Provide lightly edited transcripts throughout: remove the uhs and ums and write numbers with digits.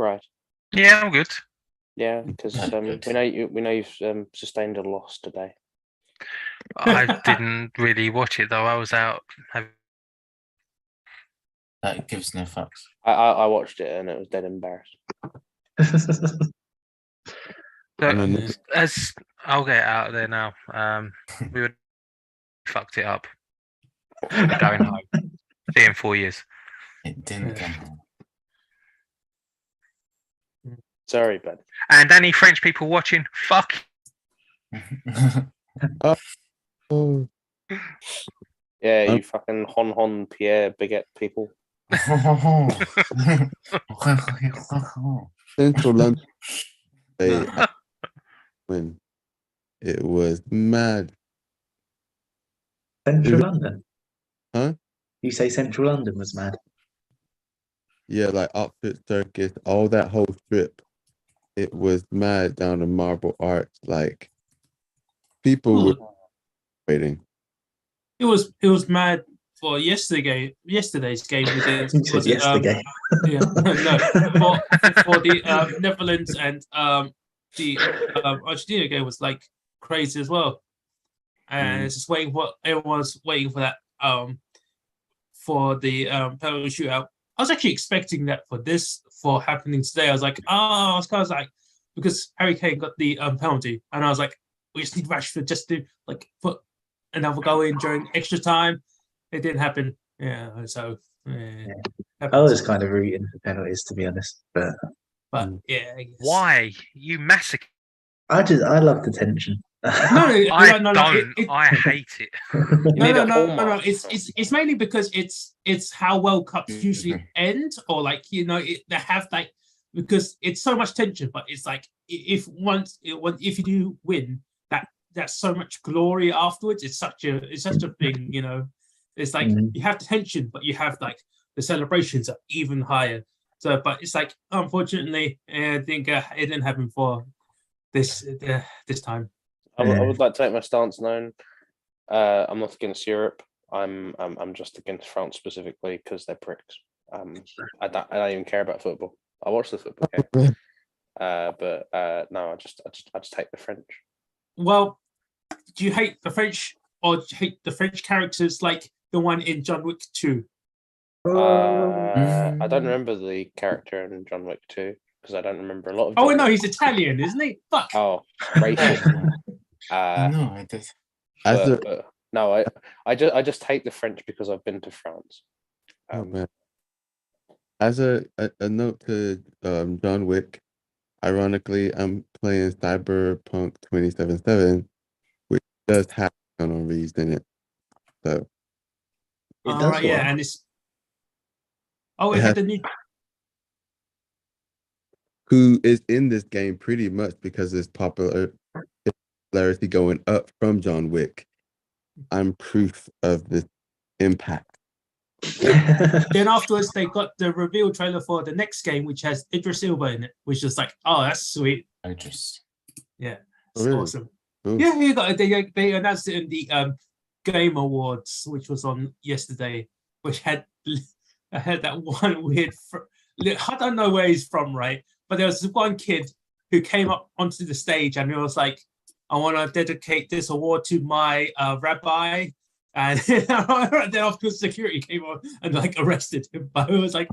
right? Yeah, I'm good. Yeah, because we know you've sustained a loss today. I didn't really watch it though. I was out. That gives no fucks. I watched it and it was dead embarrassing. As I'll get out of there now. We would fucked it up. We're going home. See you in 4 years. It didn't come home. Sorry, bud. And any French people watching, fuck. Oh, Yeah, you fucking Hon Pierre Baguette people. Central London. When it was mad. Central London? Huh? You say Central London was mad? Yeah, like Oxford Circus, all that whole strip. It was mad down to Marble Arch. Like people were waiting. It was mad for yesterday's game against yesterday. For the Netherlands and the Argentina game was like crazy as well. And it's just everyone's waiting for that for the penalty shootout. I was actually expecting that for happening today. I was like, I was kind of like, because Harry Kane got the penalty, and I was like, we just need Rashford just to like put another goal in during extra time. It didn't happen. Yeah, so I was kind of rooting for penalties, to be honest. But yeah, I guess. Why you massacre? I love the tension. I don't. I hate it. No. It's mainly because it's how World Cups usually end, or like they have like, because it's so much tension. But it's like if you do win, that's so much glory afterwards. It's such a thing, It's like you have the tension, but you have like the celebrations are even higher. So, but it's like unfortunately, I think it didn't happen for this time. I would like to make my stance known. I'm not against Europe. I'm just against France specifically because they're pricks. I don't even care about football. I watch the football game, but no, I just hate the French. Well, do you hate the French, or do you hate the French characters like the one in John Wick 2? I don't remember the character in John Wick 2 because I don't remember a lot of. Oh no, he's Italian, isn't he? Fuck. Oh, racist. No, I did. No, I just hate the French because I've been to France. Oh man. As a note to John Wick, ironically, I'm playing Cyberpunk 2077, which does have Keanu Reeves in it. So it does yeah, and it's it had the new who is in this game pretty much because it's popularity going up from John Wick. I'm proof of the impact. Then afterwards, they got the reveal trailer for the next game, which has Idris Elba in it, which is like, oh, that's sweet. Idris. Yeah, it's really? awesome. Ooh. Yeah, they announced it in the Game Awards, which was on yesterday, which had that one weird. I don't know where he's from, right? But there was this one kid who came up onto the stage and he was like, I want to dedicate this award to my rabbi. And then after security came on and like arrested him. But I was like,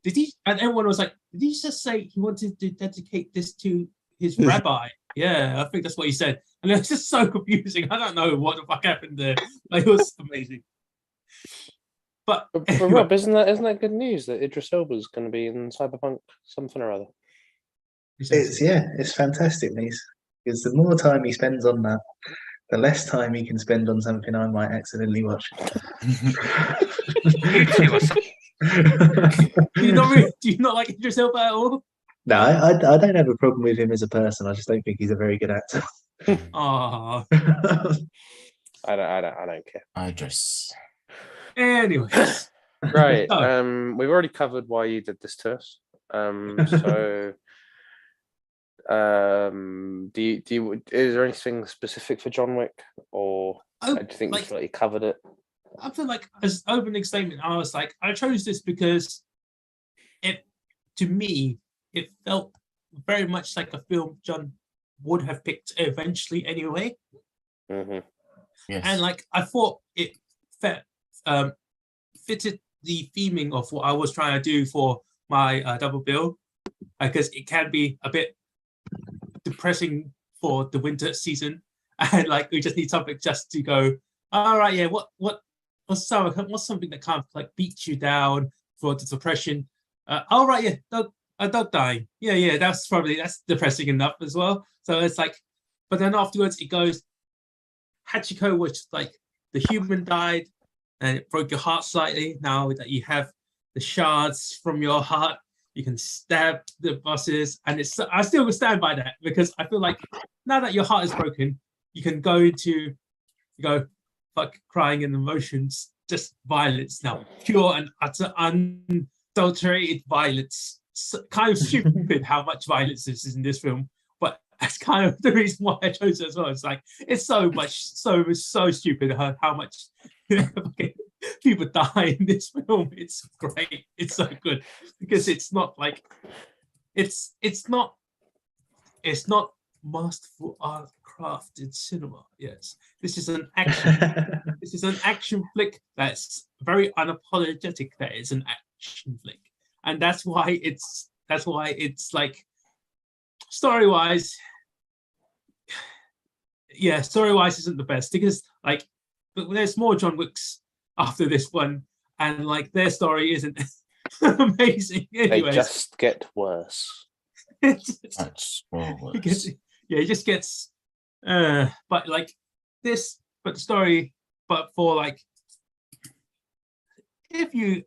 did he? And everyone was like, did he just say he wanted to dedicate this to his rabbi? Yeah, I think that's what he said. And it was just so confusing. I don't know what the fuck happened there. Like, it was amazing. But Rob, isn't that good news that Idris Elba is going to be in Cyberpunk something or other? It's fantastic news, because the more time he spends on that, the less time he can spend on something I might accidentally watch. Do you not like Idris Elba at all? No, I don't have a problem with him as a person. I just don't think he's a very good actor. Oh, I don't care. Idris. anyways, Right. We've already covered why you did this to us. So, is there anything specific for John Wick, or do you think you feel like you covered it? I feel like, as opening statement, I was like, I chose this because to me, it felt very much like a film John would have picked eventually anyway. Hmm. Yes. And like I thought it fitted the theming of what I was trying to do for my double bill, because it can be a bit depressing for the winter season, and like we just need something just to go, all right, yeah, what's something that kind of like beats you down for the depression. All right, yeah, a dog dying, yeah, that's depressing enough as well. So it's like, but then afterwards it goes, Hachiko, which like the human died and it broke your heart slightly. Now that you have the shards from your heart, you can stab the bosses, and I still stand by that, because I feel like now that your heart is broken, you can go fuck crying and emotions, just violence now, pure and utter unadulterated violence. So, kind of stupid how much violence this is in this film, but that's kind of the reason why I chose it as well. It's like it's so stupid how much people die in this film. It's great. It's so good, because it's not like it's not masterful art crafted cinema. Yes, this is an action flick that's very unapologetic that it's an action flick, and that's why it's like story-wise isn't the best, because like there's more John Wicks after this one, and like their story isn't amazing anyways. They just get worse. Much more worse. It just gets but like this, but the story, but for like, if you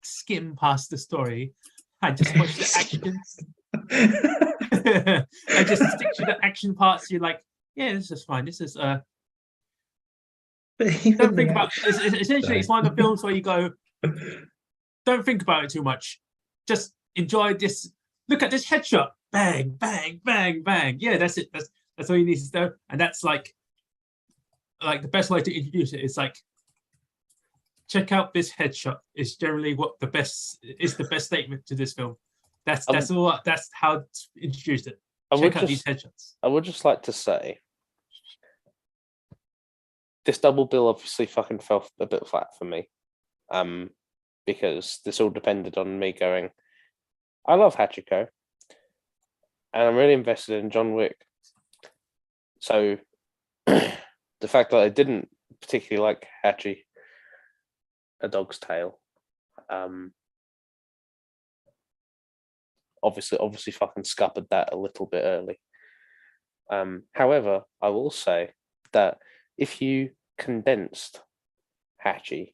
skim past the story and just watch the actions and just stick to the action parts, you're like, yeah, this is fine. This is don't think about essentially it's one of the films where you go, don't think about it too much, just enjoy this. Look at this headshot, bang, bang, bang, bang. Yeah, that's it. That's all you need to do. And that's like the best way to introduce it is like, check out this headshot. Is generally what the best statement to this film. That's how to introduce it. Check out these headshots. I would just like to say, this double bill obviously fucking fell a bit flat for me, because this all depended on me going, I love Hachiko, and I'm really invested in John Wick. So the fact that I didn't particularly like Hachi, A Dog's Tale, obviously fucking scuppered that a little bit early. However, I will say that if you condensed Hachi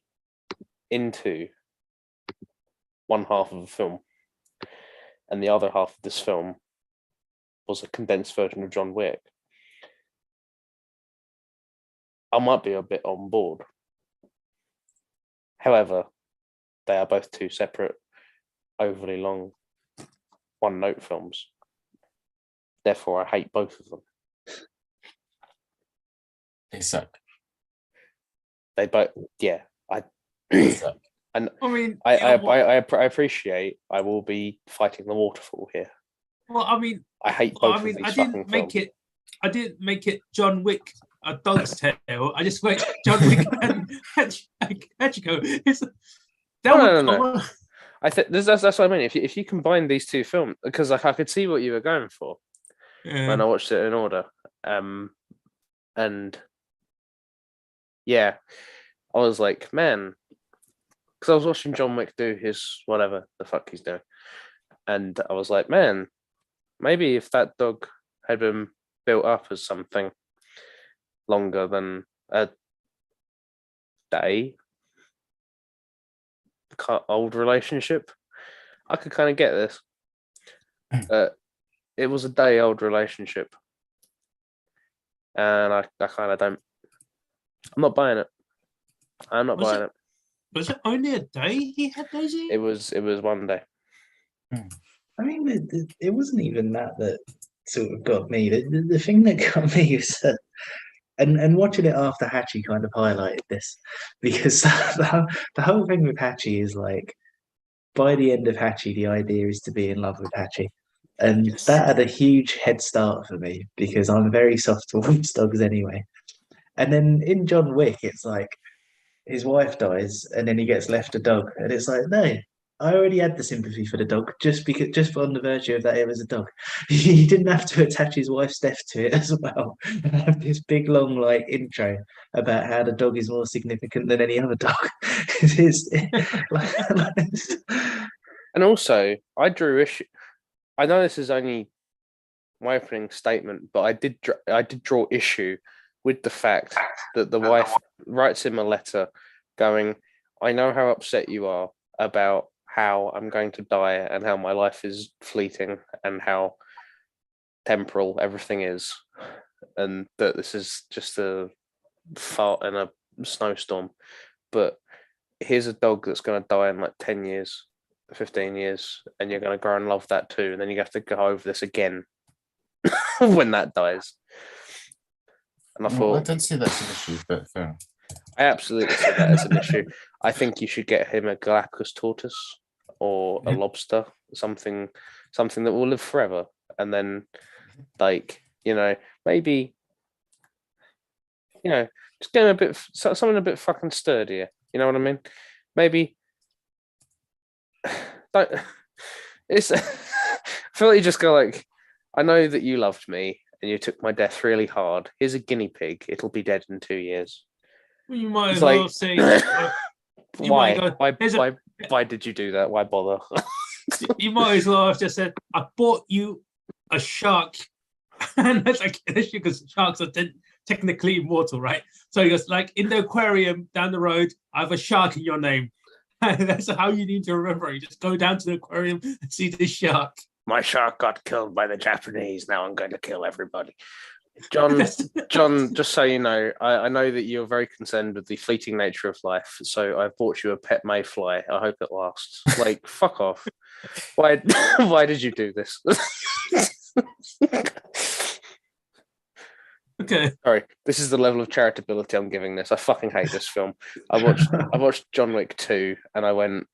into one half of a film, and the other half of this film was a condensed version of John Wick, I might be a bit on board. However, they are both two separate, overly long, one-note films. Therefore, I hate both of them. They suck. They both, yeah. They suck. And I mean, I appreciate I will be fighting the waterfall here. well, I mean, I hate both I mean, of these I fucking didn't make films. it. I didn't make it John Wick, A Dog's Tale. I just went John Wick and Hachiko. No. I think that's what I mean. If you combine these two films, because like I could see what you were going for when I watched it in order, and yeah, I was like, man, because I was watching John Wick do his whatever the fuck he's doing, and I was like, man, maybe if that dog had been built up as something longer than a day, old relationship, I could kind of get this. It was a day old relationship, and I kind of don't. I'm not buying it. I'm not buying it. Was it only a day he had Daisy? It was one day. I mean, it wasn't even that sort of got me. The thing that got me was that, and watching it after Hachi kind of highlighted this, because the whole thing with Hachi is like, by the end of Hatchie, the idea is to be in love with Hatchie. And Yes. that had a huge head start for me because I'm very soft towards dogs anyway. And then in John Wick, it's like his wife dies and then he gets left a dog. And it's like, no, I already had the sympathy for the dog just on the virtue of that it was a dog. He didn't have to attach his wife's death to it as well. And have this big long like intro about how the dog is more significant than any other dog. And also, I drew issue. I know this is only my opening statement, but I did draw issue with the fact that the wife writes him a letter going, I know how upset you are about how I'm going to die and how my life is fleeting and how temporal everything is, and that this is just a fart in a snowstorm. But here's a dog that's going to die in like 10 years, 15 years, and you're going to grow and love that too. And then you have to go over this again when that dies. And I Well, I thought, don't see that's an issue, but fair enough. I absolutely see that as an issue. I think you should get him a Galapagos tortoise or a Yeah. lobster, something that will live forever. And then, like, maybe, just get him a bit, something a bit fucking sturdier. You know what I mean? Maybe, don't, it's, I feel like you just go like, I know that you loved me and you took my death really hard. Here's a guinea pig. It'll be dead in 2 years. Well, you might It's as well like- say, you Why? might go, Why did you do that? Why bother? you might as well have just said, I bought you a shark. And that's like an issue because sharks are technically immortal, right? So he goes, like, in the aquarium down the road, I have a shark in your name. And that's how you need to remember. You just go down to the aquarium and see the shark. My shark got killed by the Japanese. Now I'm going to kill everybody. John, just so you know, I know that you're very concerned with the fleeting nature of life. So I've bought you a pet mayfly. I hope it lasts. Like, fuck off. Why did you do this? Okay. Sorry, this is the level of charitability I'm giving this. I fucking hate this film. I watched John Wick 2 and I went,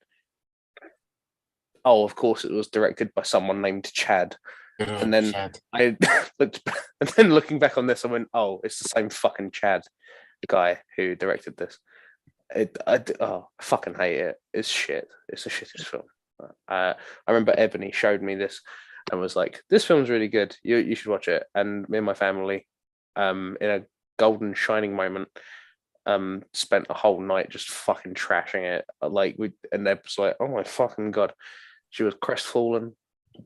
oh, of course it was directed by someone named Chad. Good old And then Chad. I looked, and then looking back on this, I went, oh, it's the same fucking Chad, the guy who directed this. I fucking hate it. It's shit. It's the shittest film. I remember Ebony showed me this and was like, this film's really good. You should watch it. And me and my family, in a golden shining moment, spent a whole night just fucking trashing it. Like and they was like, oh my fucking god. She was crestfallen.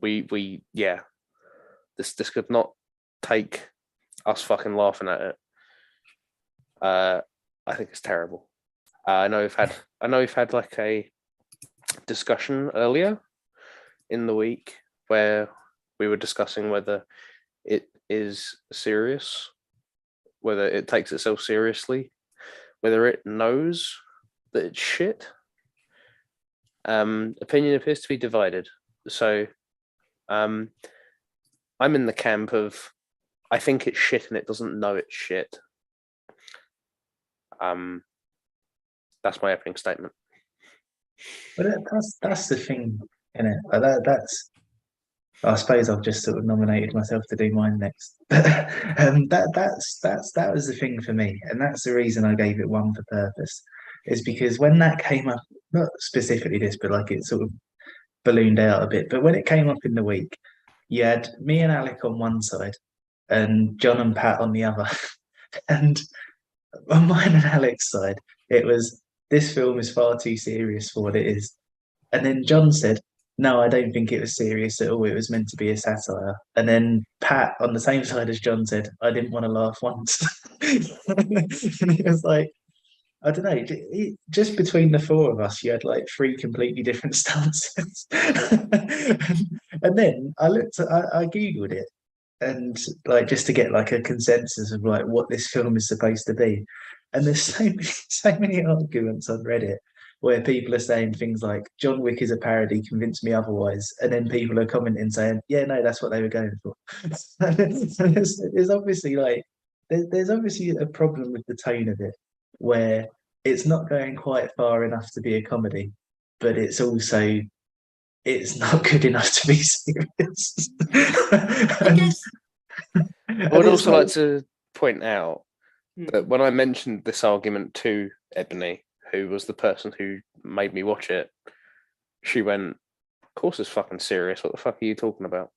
We this could not take us fucking laughing at it. I think it's terrible. I know we've had like a discussion earlier in the week where we were discussing whether it is serious, whether it takes itself seriously, whether it knows that it's shit. Opinion appears to be divided. So I'm in the camp of I think it's shit and it doesn't know it's shit. That's my opening statement. But that's the thing, isn't it? That's I suppose I've just sort of nominated myself to do mine next. That was the thing for me, and that's the reason I gave it one for purpose. Is because when that came up, not specifically this, but like it sort of ballooned out a bit. But when it came up in the week, you had me and Alec on one side, and John and Pat on the other. And on mine and Alec's side, it was this film is far too serious for what it is. And then John said, no, I don't think it was serious at all. It was meant to be a satire. And then Pat, on the same side as John, said, I didn't want to laugh once. And it was like, I don't know, just between the four of us, you had like three completely different stances. And then I Googled it and like just to get like a consensus of like what this film is supposed to be. And there's so many arguments on Reddit where people are saying things like John Wick is a parody, convince me otherwise, and then people are commenting saying, yeah, no, that's what they were going for. So there's obviously like there's obviously a problem with the tone of it where it's not going quite far enough to be a comedy, but it's also it's not good enough to be serious. I And- guess. I would and it's also like to point out Hmm. that when I mentioned this argument to Ebony, who was the person who made me watch it, she went, "Of course it's fucking serious. What the fuck are you talking about?"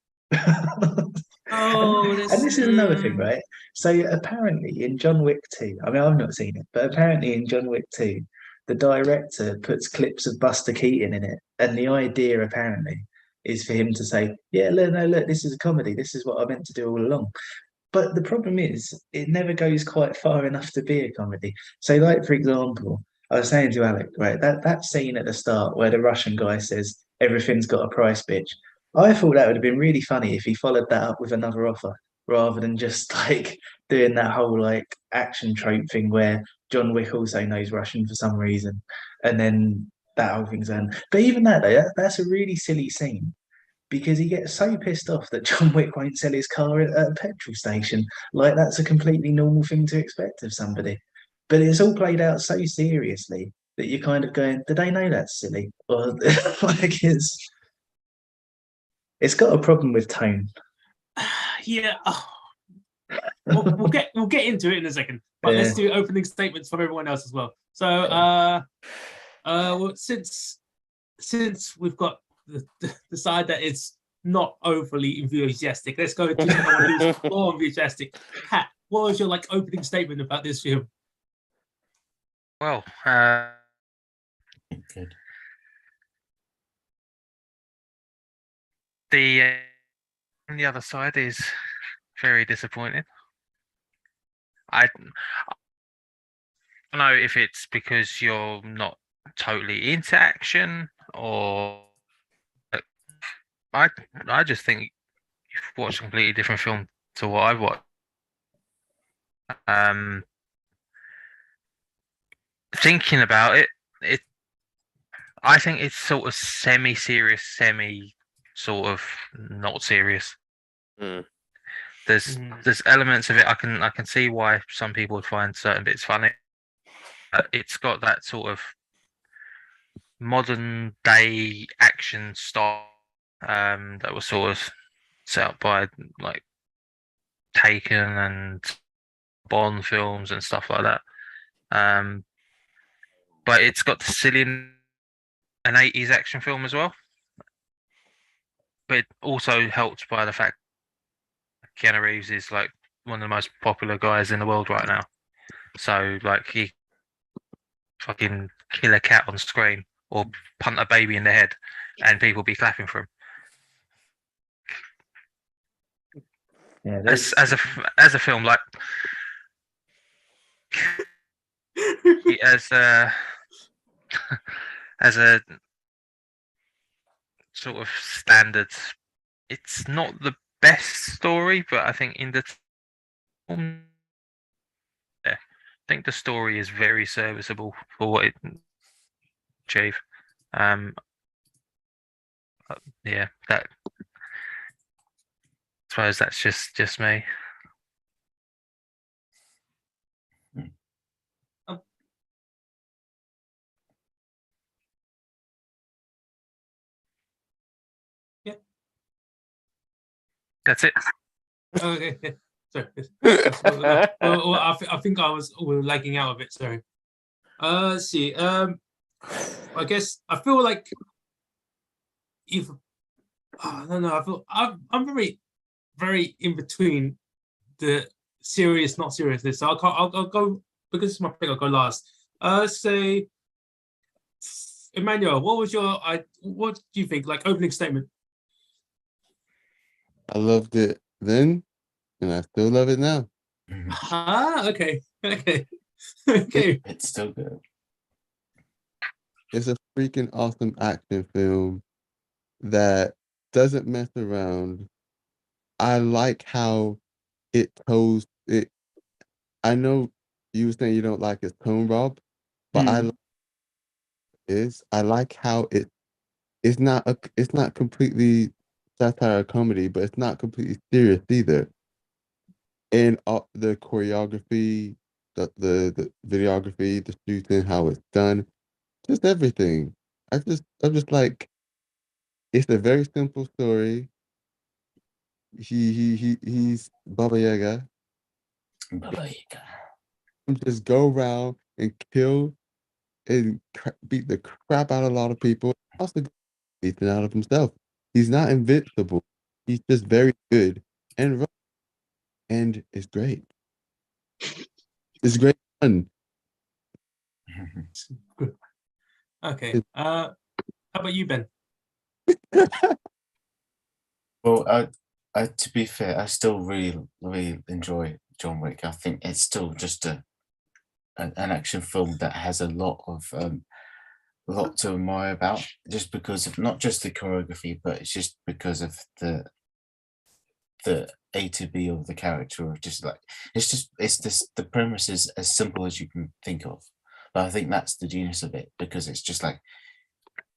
Oh, and that's- this is another thing, right? So apparently in John Wick 2, I mean, I've not seen it, but apparently in John Wick 2, the director puts clips of Buster Keaton in it. And the idea apparently is for him to say, yeah, look, no, look, this is a comedy. This is what I meant to do all along. But the problem is, it never goes quite far enough to be a comedy. So, like, for example, I was saying to Alec, right, that scene at the start where the Russian guy says, everything's got a price, bitch. I thought that would have been really funny if he followed that up with another offer rather than just like doing that whole like action trope thing where John Wick also knows Russian for some reason. And then that whole thing's on. But even that, though, that's a really silly scene because he gets so pissed off that John Wick won't sell his car at a petrol station. Like that's a completely normal thing to expect of somebody. But it's all played out so seriously that you're kind of going, do they know that's silly? Or like it's got a problem with tone. Yeah. We'll get into it in a second, but let's do opening statements from everyone else as well. So, well, since we've got the side that it's not overly enthusiastic, let's go to someone who's more enthusiastic. Pat, what was your like opening statement about this film? Well, Good. the other side is very disappointing. I don't know if it's because you're not totally into action, or I just think you've watched a completely different film to what I've watched. Thinking about it, I think it's sort of semi-serious, sort of not serious. Mm. There's elements of it I can see why some people would find certain bits funny. It's got that sort of modern day action style that was sort of set up by like Taken and Bond films and stuff like that. But it's got the silly an 80s action film as well. But it also helped by the fact Keanu Reeves is like one of the most popular guys in the world right now. So like he fucking kill a cat on screen or punt a baby in the head and people be clapping for him. Yeah, As a film, like as a as a sort of standard, it's not the best story, but I think in the I think the story is very serviceable for what it achieve. Yeah, that I suppose that's just me. Yeah. That's it. Okay. Sorry. Well, I think we were lagging out a bit. Sorry. Let's see. I guess I feel like if I don't know. I feel I'm very, very in between the serious, not seriousness. So I'll go because it's my pick. I'll go last. Say, Emmanuel, what do you think? Like opening statement. I loved it then, and I still love it now. Ah, okay. Okay. Okay. It's still good. It's a freaking awesome action film that doesn't mess around. I like how it toes it. I know you were saying you don't like its tone, Rob, but I like how it's not completely satire or comedy, but it's not completely serious either. And the choreography, the videography, the shooting, how it's done, just everything. I'm just like It's a very simple story. He's Baba Yaga. Just go around and kill and beat the crap out of a lot of people. Also beating out of himself. He's not invincible. He's just very good and it's great. It's great fun. Good. Okay. How about you, Ben? Well, to be fair, I still really enjoy John Wick. I think it's still just an action film that has a lot to admire about, just because of not just the choreography, but it's just because of the A to B of the character, of just like the premise is as simple as you can think of, but I think that's the genius of it, because it's just like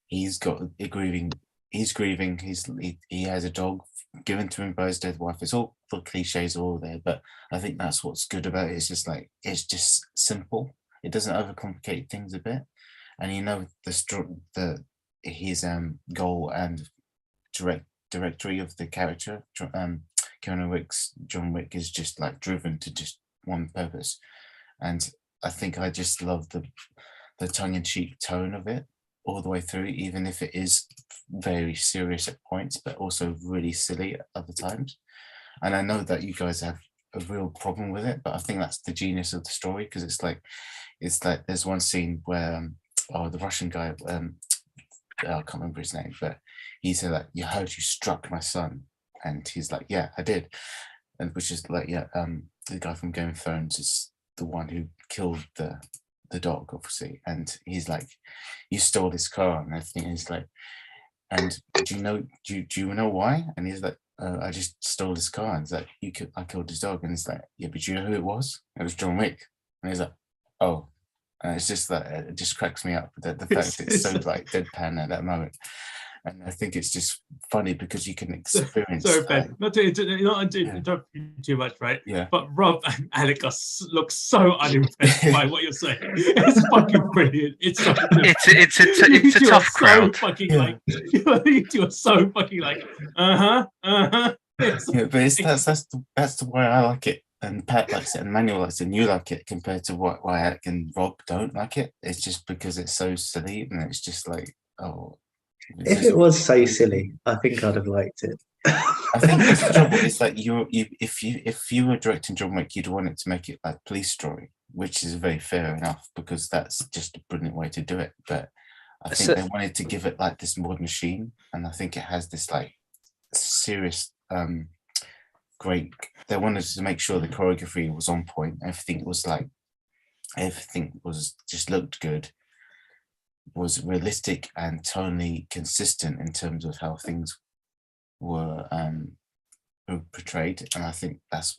he's grieving, he has a dog given to him by his dead wife. It's all the cliches are all there, but I think that's what's good about it. It's just like it's just simple. It doesn't overcomplicate things a bit, and his goal and directory of the character, Keanu Wick's John Wick, is just like driven to just one purpose, and I think I just love the tongue-in-cheek tone of it all the way through, even if it is very serious at points, but also really silly at other times. And I know that you guys have a real problem with it, but I think that's the genius of the story, because it's like there's one scene where the Russian guy, I can't remember his name, but he said like, "You heard you struck my son," and he's like, "Yeah, I did," and which is like, the guy from Game of Thrones is the one who killed the dog, obviously, and he's like, "You stole his car," and everything. He's like, "And do you know why?" And he's like, "I just stole his car." And he's like, "I killed his dog." And he's like, "Yeah, but do you know who it was? It was John Wick." And he's like, "Oh," and it's just like, it just cracks me up, the fact that it's so like deadpan at that moment. And I think it's just funny because you can experience. Sorry, Ben, not to interrupt you too much, right? Yeah. But Rob and Alec look so unimpressed by what you're saying. It's fucking brilliant. It's so good. It's a You tough are crowd. So fucking Yeah. like you are so fucking like Yeah, but that's the way I like it, and Pat likes it, and Manuel likes it, and you like it, compared to why Alec and Rob don't like it. It's just because it's so silly, and it's just like, oh. If it was so silly, I think I'd have liked it. I think that's the trouble. It's like if you were directing John Wick, you'd want it to make it like Police Story, which is very fair enough, because that's just a brilliant way to do it. But I think they wanted to give it like this modern sheen, and I think it has this like serious, great. They wanted to make sure the choreography was on point. Everything was just looked good, was realistic and tonally consistent in terms of how things were portrayed, and I think that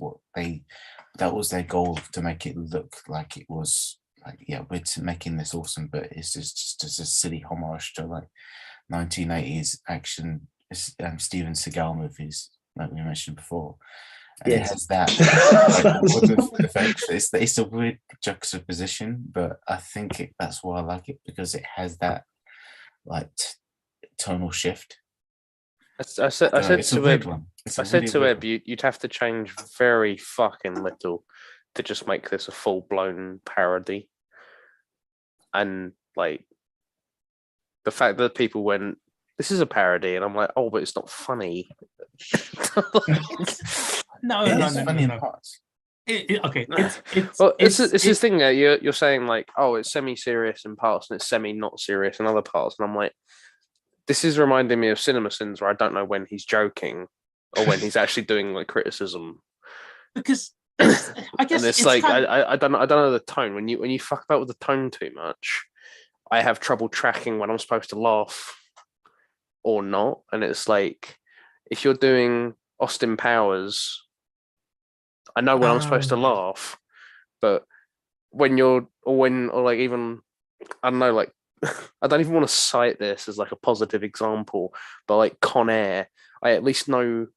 was their goal, to make it look like it was like, yeah, we're making this awesome, but it's just a silly homage to like 1980s action, Steven Seagal movies like we mentioned before. And Yes. it has that it's a weird juxtaposition, but I think that's why I like it, because it has that like tonal shift. I said to Eb, one. you'd have to change very fucking little to just make this a full-blown parody. And like the fact that people went, "This is a parody," and I'm like, "Oh, but it's not funny." No. Funny in parts. Okay, it's this thing that you're saying like, "Oh, it's semi-serious in parts and it's semi-not serious in other parts," and I'm like, this is reminding me of Cinema Sins, where I don't know when he's joking or when he's actually doing like criticism. Because I guess and it's like I don't know the tone. When you fuck about with the tone too much, I have trouble tracking when I'm supposed to laugh or not. And it's like, if you're doing Austin Powers, I know when I'm supposed to laugh, but when you're or like even I don't know, like I don't even want to cite this as like a positive example, but like Con Air, I at least know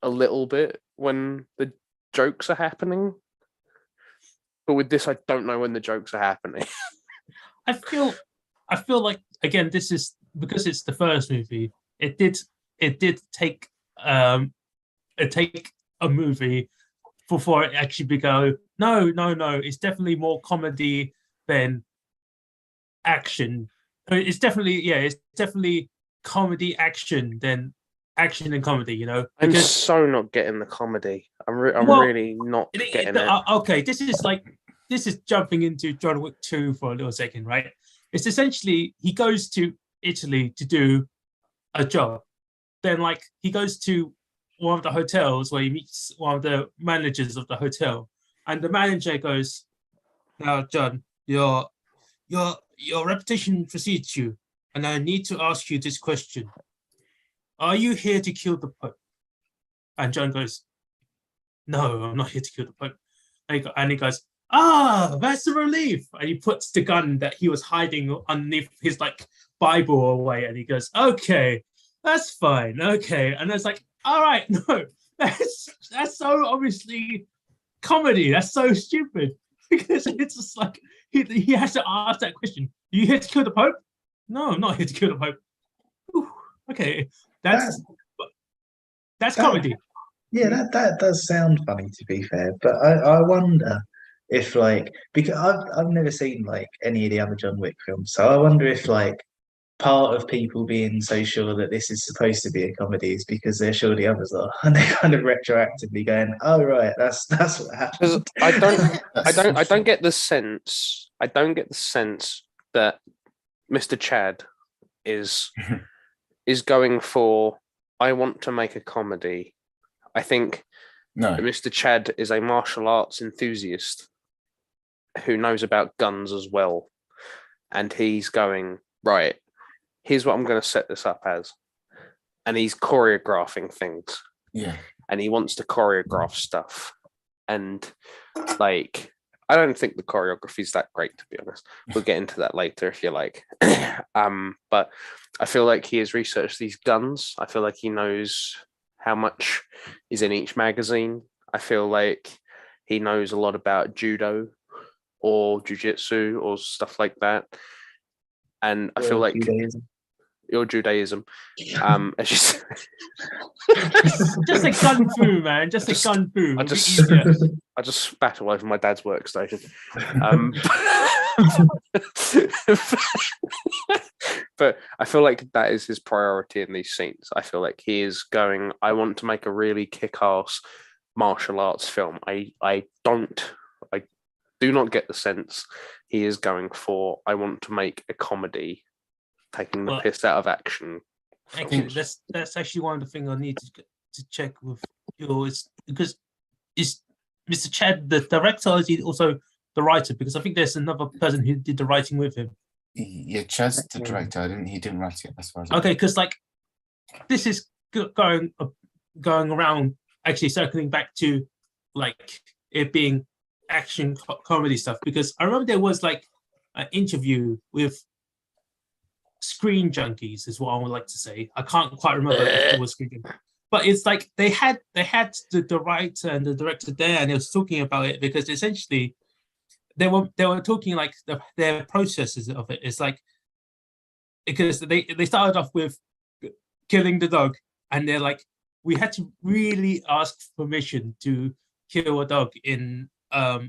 a little bit when the jokes are happening. But with this, I don't know when the jokes are happening. I feel like, again, this is because it's the first movie. it did take a movie before it actually go, no, it's definitely more comedy than action. It's definitely comedy action than action and comedy, you know. I'm Because so not getting the comedy. I'm Well, really not getting it. okay, this is jumping into John Wick 2 for a little second, right? It's essentially he goes to Italy to do a job. Then like he goes to one of the hotels where he meets one of the managers of the hotel. And the manager goes, "Now, John, your reputation precedes you, and I need to ask you this question. Are you here to kill the Pope?" And John goes, "No, I'm not here to kill the Pope." And he goes, that's a relief. And he puts the gun that he was hiding underneath his like Bible away, and he goes, "Okay, that's fine. Okay." And it's like, all right, no, that's so obviously comedy. That's so stupid. Because it's just like he has to ask that question. Are you here to kill the Pope? No, I'm not here to kill the Pope. Whew, okay. That's comedy. Yeah, that does sound funny, to be fair. But I wonder if like, because I've never seen like any of the other John Wick films, so I wonder if like part of people being so sure that this is supposed to be a comedy is because they're sure the others are, and they're kind of retroactively going, "Oh right, that's what happened." I don't get the sense. I don't get the sense that Mr. Chad is going for, I want to make a comedy. I think No. Mr. Chad is a martial arts enthusiast who knows about guns as well. And he's going, right, here's what I'm going to set this up as. And he's choreographing things. Yeah. And he wants to choreograph stuff. And like, I don't think the choreography is that great, to be honest. We'll get into that later if you like. But I feel like he has researched these guns. I feel like he knows how much is in each magazine. I feel like he knows a lot about judo or jiu-jitsu or stuff like that. And I feel like Judaism. As you said. Just a kung fu, man. Just a kung fu. I just spat all over my dad's workstation. But I feel like that is his priority in these scenes. I feel like he is going, I want to make a really kick-ass martial arts film. I do not get the sense he is going for, I want to make a comedy, taking the piss out of action. Actually, that's actually one of the things I need to check with you, is because is Mr. Chad the director, or is he also the writer? Because I think there's another person who did the writing with him. Yeah, Chad's the director. He didn't write it as far as okay, because like this is going around, actually circling back to like it being action comedy stuff, because I remember there was like an interview with Screen Junkies, is what I would like to say. I can't quite remember if it was Screen Junkies, but it's like they had the writer and the director there, and they was talking about it, because essentially they were talking like their processes of it. It's like, because they started off with killing the dog, and they're like, we had to really ask permission to kill a dog in our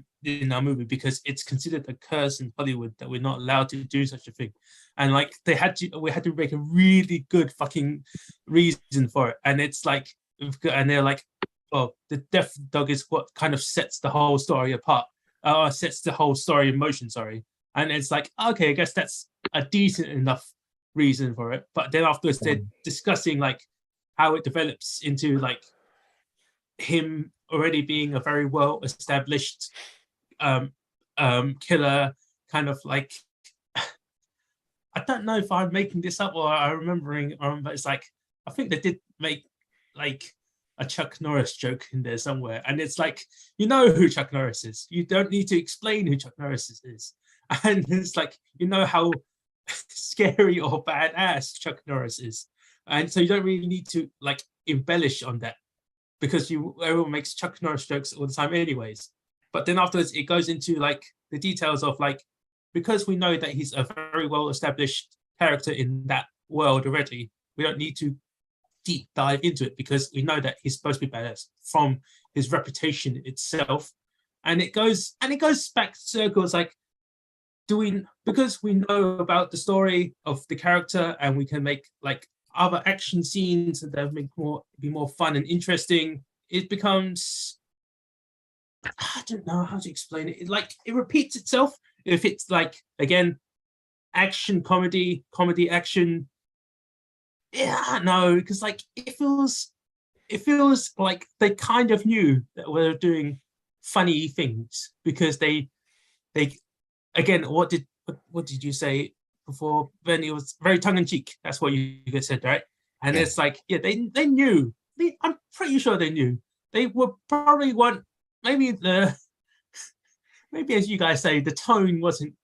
movie, because it's considered a curse in Hollywood that we're not allowed to do such a thing. And like we had to make a really good fucking reason for it. And it's like, and they're like, oh, the deaf dog is what kind of sets the whole story apart, sets the whole story in motion, sorry. And it's like, okay, I guess that's a decent enough reason for it. But then afterwards they're discussing like how it develops into like him already being a very well established killer, kind of like, I don't know if I'm making this up or I'm remembering, but it's like, I think they did make like a Chuck Norris joke in there somewhere, and it's like, you know who Chuck Norris is, you don't need to explain who Chuck Norris is, and it's like, you know how scary or badass Chuck Norris is, and so you don't really need to like embellish on that, because everyone makes Chuck Norris jokes all the time anyways. But then afterwards it goes into like the details of like, because we know that he's a very well established character in that world already, we don't need to deep dive into it because we know that he's supposed to be badass from his reputation itself. And it goes back circles like because we know about the story of the character and we can make like other action scenes that be more fun and interesting. It becomes, I don't know how to explain it. It repeats itself. If it's like, again, action, comedy, action. Yeah, no, because like it feels like they kind of knew that we were doing funny things because they again, what did you say before? Ben, it was very tongue in cheek. That's what you guys said, right? And Yeah. it's like, yeah, they knew. I'm pretty sure they knew. They were probably maybe as you guys say, the tone wasn't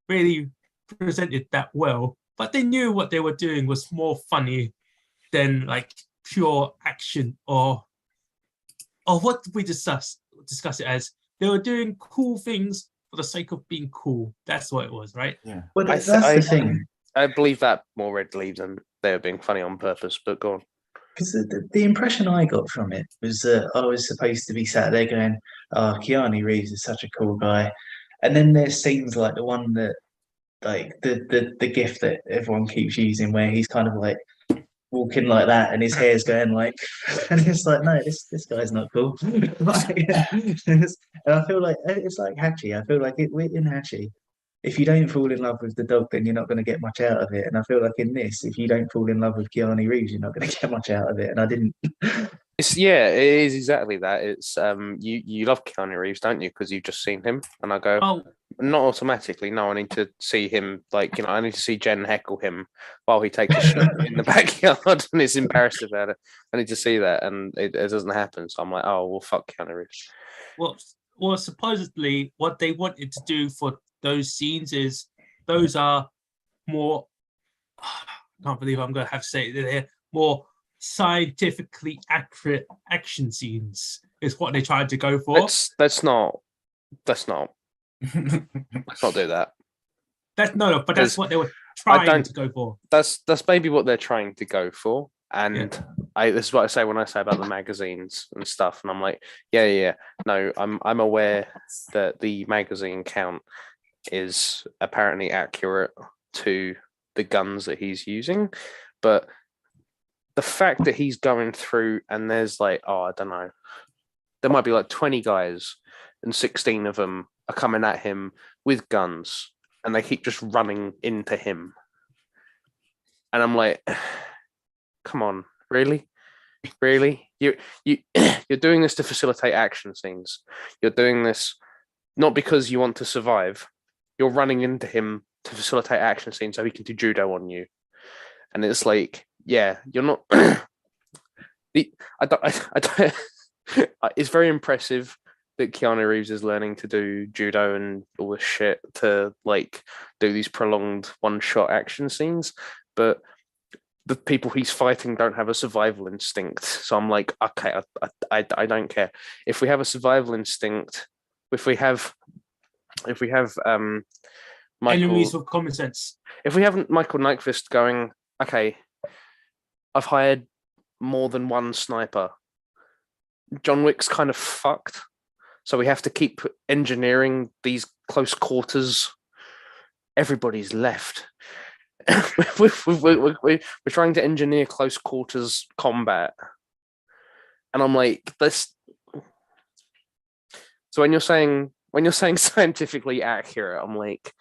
really presented that well, but they knew what they were doing was more funny than like pure action or what we discuss it as. They were doing cool things for the sake of being cool. That's what it was, right? Yeah. Well, I that's th- the thing. I believe that more readily than they were being funny on purpose. But go on. Because the impression I got from it was that I was supposed to be sat there going, "Oh, Keanu Reeves is such a cool guy," and then there's scenes like the one that, like the gif that everyone keeps using, where he's kind of like walking like that, and his hair's going like, and it's like, no, this guy's not cool. Like, and I feel like it's like Hachi. I feel like we're in Hachi. If you don't fall in love with the dog, then you're not going to get much out of it. And I feel like in this, if you don't fall in love with Keanu Reeves, you're not going to get much out of it. And I didn't. It is exactly that. It's you love Keanu Reeves, don't you? Because you've just seen him, and I go, Oh, not automatically. No, I need to see him. Like, I need to see Jen heckle him while he takes a shit in the backyard and is embarrassed about it. I need to see that, and it doesn't happen. So I'm like, oh well, fuck Keanu Reeves. well, supposedly what they wanted to do for those scenes is those are more. I can't believe I'm going to have to say it. They're more scientifically accurate action scenes. Is what they tried to go for. Let's not do that. But that's what they were trying to go for. That's maybe what they're trying to go for. And this is what I say when I say about the magazines and stuff. And I'm like, yeah. No, I'm aware that the magazine count is apparently accurate to the guns that he's using, but the fact that he's going through and there's like, I don't know, there might be like 20 guys and 16 of them are coming at him with guns and they keep just running into him. And I'm like, come on, really? You're doing this to facilitate action scenes. You're doing this not because you want to survive. You're running into him to facilitate action scenes so he can do judo on you. And it's like, yeah, you're not. I don't. It's very impressive that Keanu Reeves is learning to do judo and all this shit to like do these prolonged one-shot action scenes, but the people he's fighting don't have a survival instinct. So I'm like, okay, I don't care if we have a survival instinct. If we have Michael, Enemies with common sense. if we have Michael Nyqvist going, okay, I've hired more than one sniper. John Wick's kind of fucked. So we have to keep engineering these close quarters. Everybody's left. We're trying to engineer close quarters combat. And I'm like, this. So when you're saying scientifically accurate, I'm like,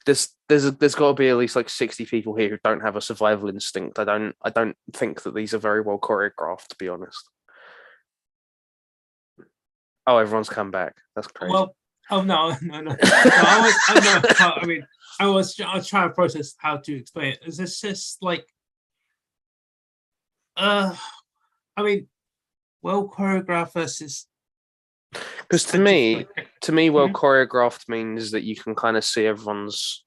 there's got to be at least like 60 people here who don't have a survival instinct. I don't think that these are very well choreographed, to be honest. Oh, everyone's come back. That's crazy. Well, no. I was trying to process how to explain it. Is this just like, well choreographed versus. Because to me, well choreographed means that you can kind of see everyone's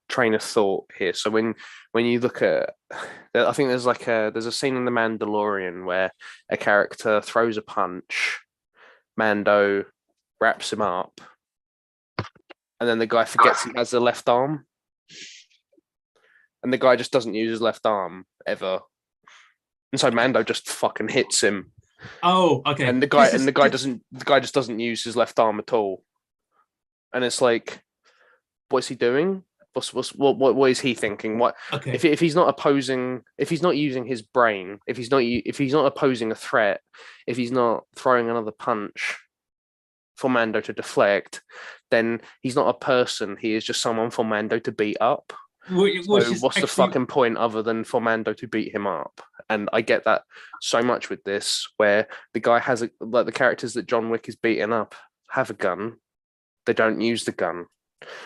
train of thought here. So when you look at, I think there's a scene in The Mandalorian where a character throws a punch, Mando wraps him up, and then the guy forgets he has the left arm. and the guy just doesn't use his left arm ever, and so Mando just fucking hits him. Oh, okay. And the guy just doesn't use his left arm at all, and it's like, what's he doing? What is he thinking? What Okay. if he's not opposing? If he's not using his brain? If he's not opposing a threat? If he's not throwing another punch for Mando to deflect, then he's not a person. He is just someone for Mando to beat up. What's the fucking point other than for Mando to beat him up? And I get that so much with this, where the guy has the characters that John Wick is beating up have a gun. They don't use the gun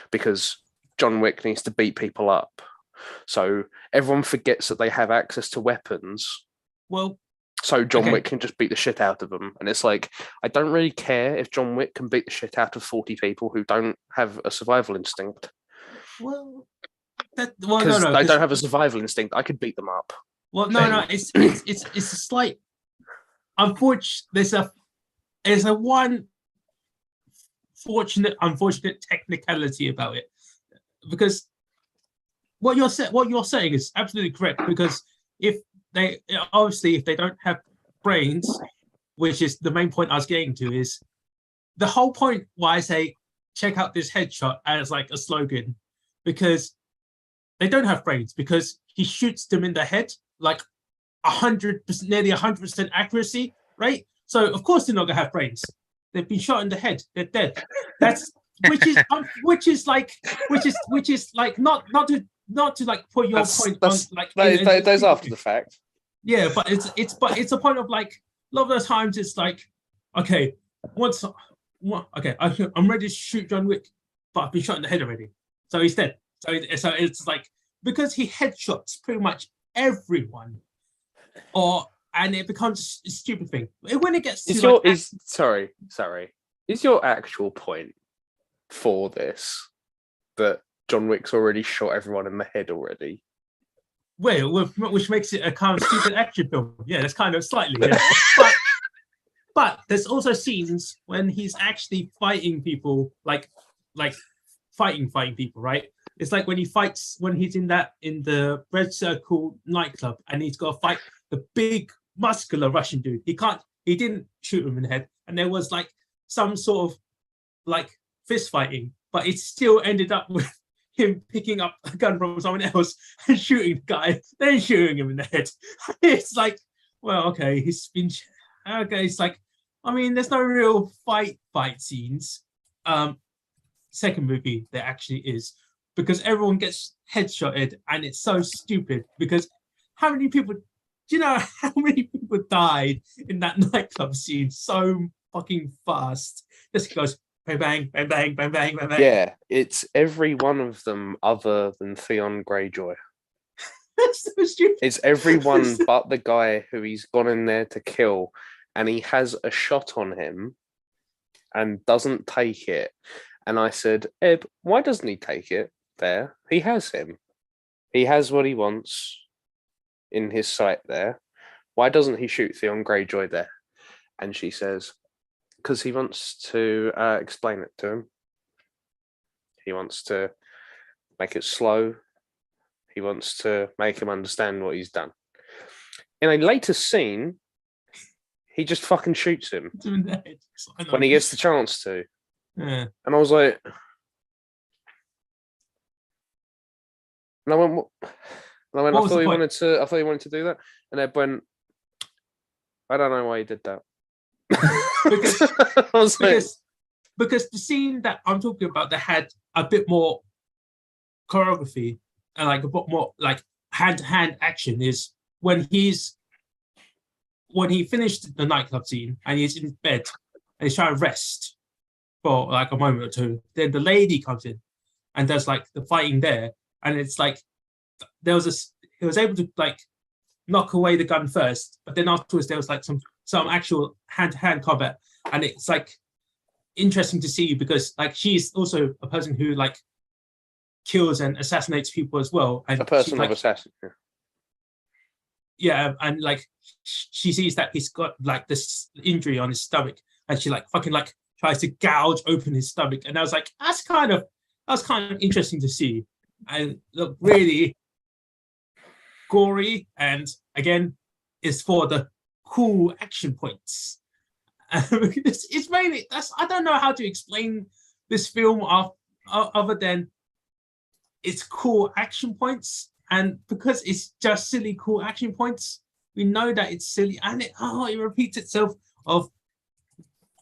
because John Wick needs to beat people up. So everyone forgets that they have access to weapons. Well, so John Wick can just beat the shit out of them. And it's like, I don't really care if John Wick can beat the shit out of 40 people who don't have a survival instinct. Well, they don't have a survival instinct. I could beat them up. Well, no, it's a slight. Unfortunate. There's a one unfortunate technicality about it, because what you're saying is absolutely correct. Because if they don't have brains, which is the main point I was getting to, is the whole point why I say check out this headshot as like a slogan, because they don't have brains, because he shoots them in the head like 100%, nearly 100% accuracy, right? So of course they're not gonna have brains. They've been shot in the head. They're dead. That's which is like not to like put your point on like those after the fact. Yeah, but it's a point of like a lot of those times it's like, okay, I'm ready to shoot John Wick, but I've been shot in the head already, so he's dead. So it's like, because he headshots pretty much everyone, and it becomes a stupid thing. When it gets to is your actual point for this that John Wick's already shot everyone in the head already? Well, which makes it a kind of stupid action film. Yeah, that's kind of slightly. Yeah. but there's also scenes when he's actually fighting people, like fighting people, right? It's like when he's in the Red Circle nightclub and he's got to fight the big muscular Russian dude. He didn't shoot him in the head, and there was like some sort of like fist fighting, but it still ended up with him picking up a gun from someone else and shooting the guy, then shooting him in the head. It's like, well, okay, it's like, I mean, there's no real fight scenes. Second movie there actually is, because everyone gets headshotted, and it's so stupid. Because how many people died in that nightclub scene so fucking fast? Just goes bang bang bang bang bang bang bang bang. Yeah, it's every one of them other than Theon Greyjoy. That's so stupid. It's everyone but the guy who he's gone in there to kill, and he has a shot on him and doesn't take it. And I said, Eb, why doesn't he take it there? He has him. He has what he wants in his sight there. Why doesn't he shoot Theon Greyjoy there? And she says, because he wants to explain it to him. He wants to make it slow. He wants to make him understand what he's done. In a later scene, he just fucking shoots him when he gets the chance to. Yeah. And I was like, and I went, I thought he wanted to do that, and Ed went, I don't know why he did that. because the scene that I'm talking about that had a bit more choreography and like a bit more like hand-to-hand action is when he finished the nightclub scene and he's in bed and he's trying to rest for like a moment or two. Then the lady comes in and does like the fighting there, and it's like he was able to like knock away the gun first, but then afterwards there was like some actual hand-to-hand combat, and it's like interesting to see because like she's also a person who like kills and assassinates people as well, and a person like, of assassin. Yeah, and like she sees that he's got like this injury on his stomach, and she like fucking like tries to gouge open his stomach, and I was like, that's kind of interesting to see, and look, really gory, and again, it's for the cool action points. It's mainly I don't know how to explain this film other than it's cool action points, and because it's just silly cool action points, we know that it's silly, and it repeats itself. Of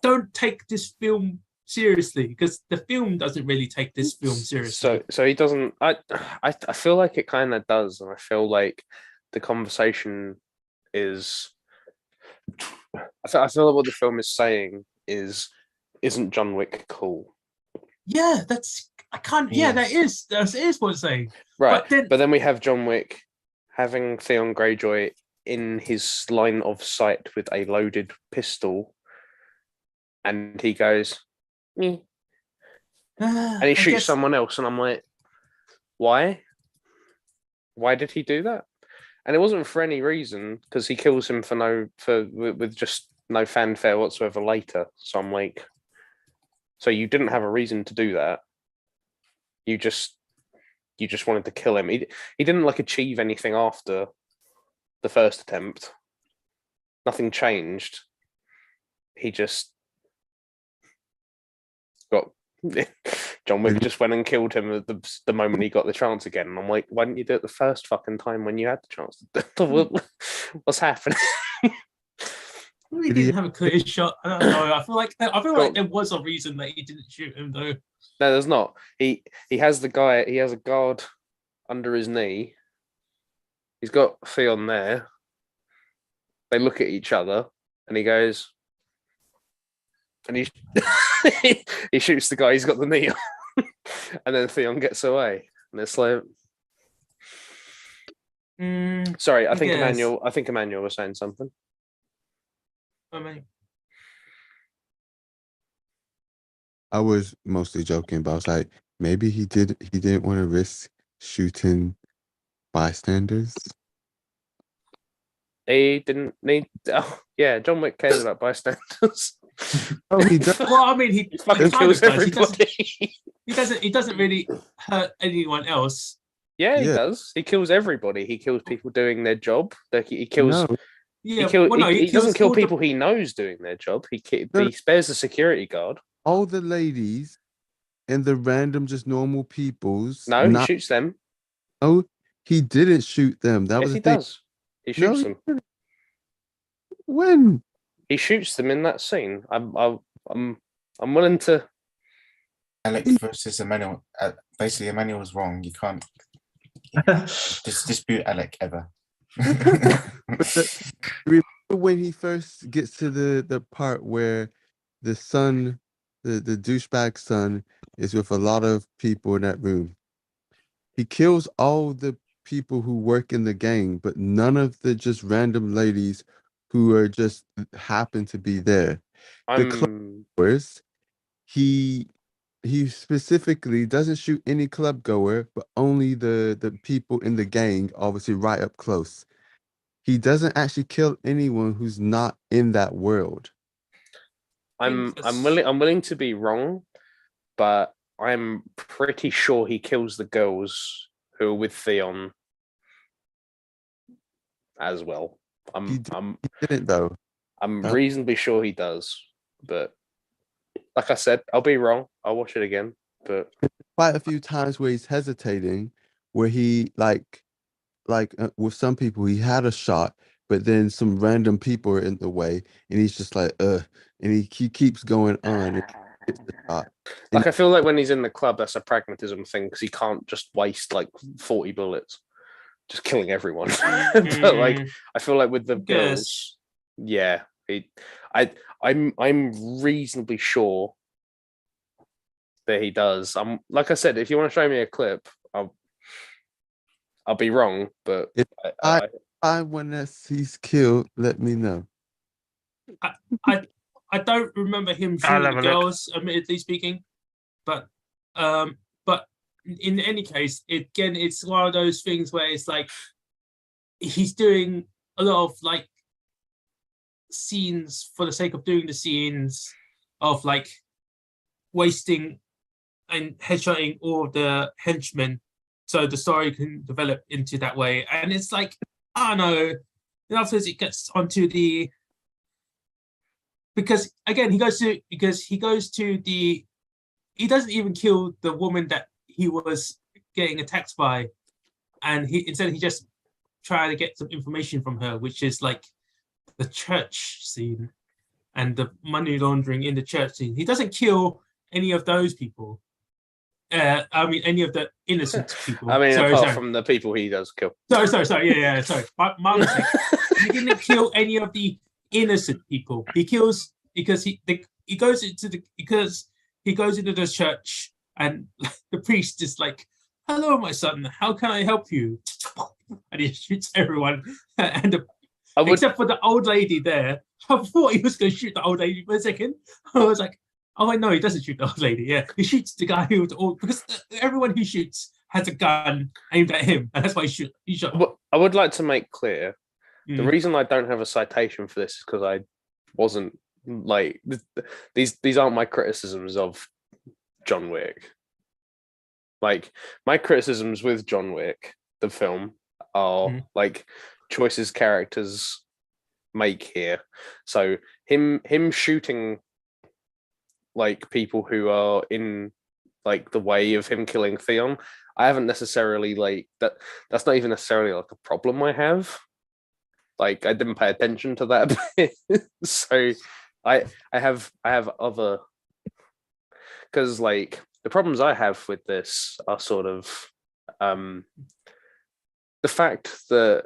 don't take this film seriously, because the film doesn't really take this film seriously. So he doesn't. I feel like it kind of does, and I feel like the conversation is. I feel like what the film is saying isn't John Wick cool? Yeah, I can't. Yeah, that is what it's saying. Right, But then we have John Wick having Theon Greyjoy in his line of sight with a loaded pistol, and he goes, "Me," and he shoots someone else, and I'm like, why? Why did he do that? And it wasn't for any reason, because he kills him with just no fanfare whatsoever later. So I'm like, so you didn't have a reason to do that. You just wanted to kill him. He didn't like achieve anything after the first attempt. Nothing changed. He just got John Wick just went and killed him at the moment he got the chance again. And I'm like, why didn't you do it the first fucking time when you had the chance? What's happening? He didn't have a clear shot. I don't know. I feel like there was a reason that he didn't shoot him though. No, there's not. He has a guard under his knee. He's got Theon there. They look at each other, and he goes, and he he shoots the guy. He's got the knee on, and then Theon gets away. And it's like, sorry, I think Emmanuel was saying something. I was mostly joking, but I was like, maybe he didn't want to risk shooting bystanders. He didn't need. Oh, yeah, John Wick cares about bystanders. Oh, he does. Well, I mean, he fucking kills everybody. He doesn't really hurt anyone else. Yeah, he does. He kills everybody. He kills people doing their job. He kills. No. Yeah, he doesn't kill people he knows doing their job. He spares the security guard. All the ladies and the random, just normal peoples. No, he shoots them. Oh, he didn't shoot them. That was the thing. Does. He shoots them. When? He shoots them in that scene. I'm willing to. Alec versus Emmanuel. Basically, Emmanuel was wrong. You can't dispute Alec ever. Remember when he first gets to the part where the son, the douchebag son, is with a lot of people in that room. He kills all the people who work in the gang, but none of the just random ladies who are just happen to be there. The clubbers, he specifically doesn't shoot any club goer, but only the people in the gang, obviously right up close. He doesn't actually kill anyone who's not in that world. I'm willing to be wrong, but I'm pretty sure he kills the girls who are with Theon as well. He didn't though. I'm reasonably sure he does, but like I said, I'll be wrong. I'll watch it again, but quite a few times where he's hesitating, where he like with some people he had a shot, but then some random people are in the way, and he's just like and he keeps going on. And gets the shot. Like I feel like when he's in the club, that's a pragmatism thing because he can't just waste like 40 bullets, just killing everyone. But like I feel like with the girls, yeah, I'm reasonably sure that he does. Like I said, if you want to show me a clip, I'll be wrong, but if I when he's killed, let me know. I don't remember him shooting the girls, admittedly speaking, but in any case, it's one of those things where it's like he's doing a lot of like scenes for the sake of doing the scenes of like wasting and headshotting all of the henchmen so the story can develop into that way. And it's like, I don't know. Then afterwards it gets onto because again he goes to the he doesn't even kill the woman that he was getting attacked by, and he just try to get some information from her, which is like the church scene and the money laundering in the church scene. He doesn't kill any of those people. I mean, any of the innocent people. I mean, sorry. from the people he does kill. Sorry. Yeah. Sorry. My mistake. He didn't kill any of the innocent people. He kills because he goes into the church, and the priest is like, "Hello, my son. How can I help you?" And he shoots everyone, except for the old lady there. I thought he was going to shoot the old lady for a second. I was like, "Oh, I know he doesn't shoot the old lady. Yeah, he shoots the guy who was old because everyone he shoots has a gun aimed at him, and that's why he shot." Well, I would like to make clear the reason I don't have a citation for this is because I wasn't like these aren't my criticisms of John Wick. Like my criticisms with John Wick, the film, are like choices characters make here. So him shooting like people who are in like the way of him killing Theon, I haven't necessarily like that's not even necessarily like a problem I have. Like I didn't pay attention to that bit. So I have other, because like the problems I have with this are sort of the fact that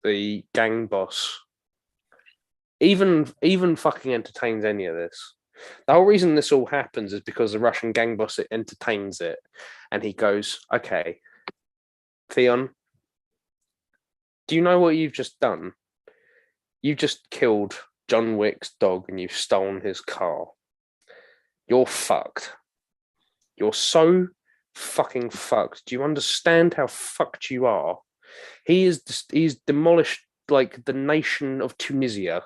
the gang boss even fucking entertains any of this. The whole reason this all happens is because the Russian gang boss entertains it, and he goes, "Okay, Theon, do you know what you've just done? You've just killed John Wick's dog and you've stolen his car. You're fucked. You're so fucking fucked. Do you understand how fucked you are? He's demolished like the nation of Tunisia,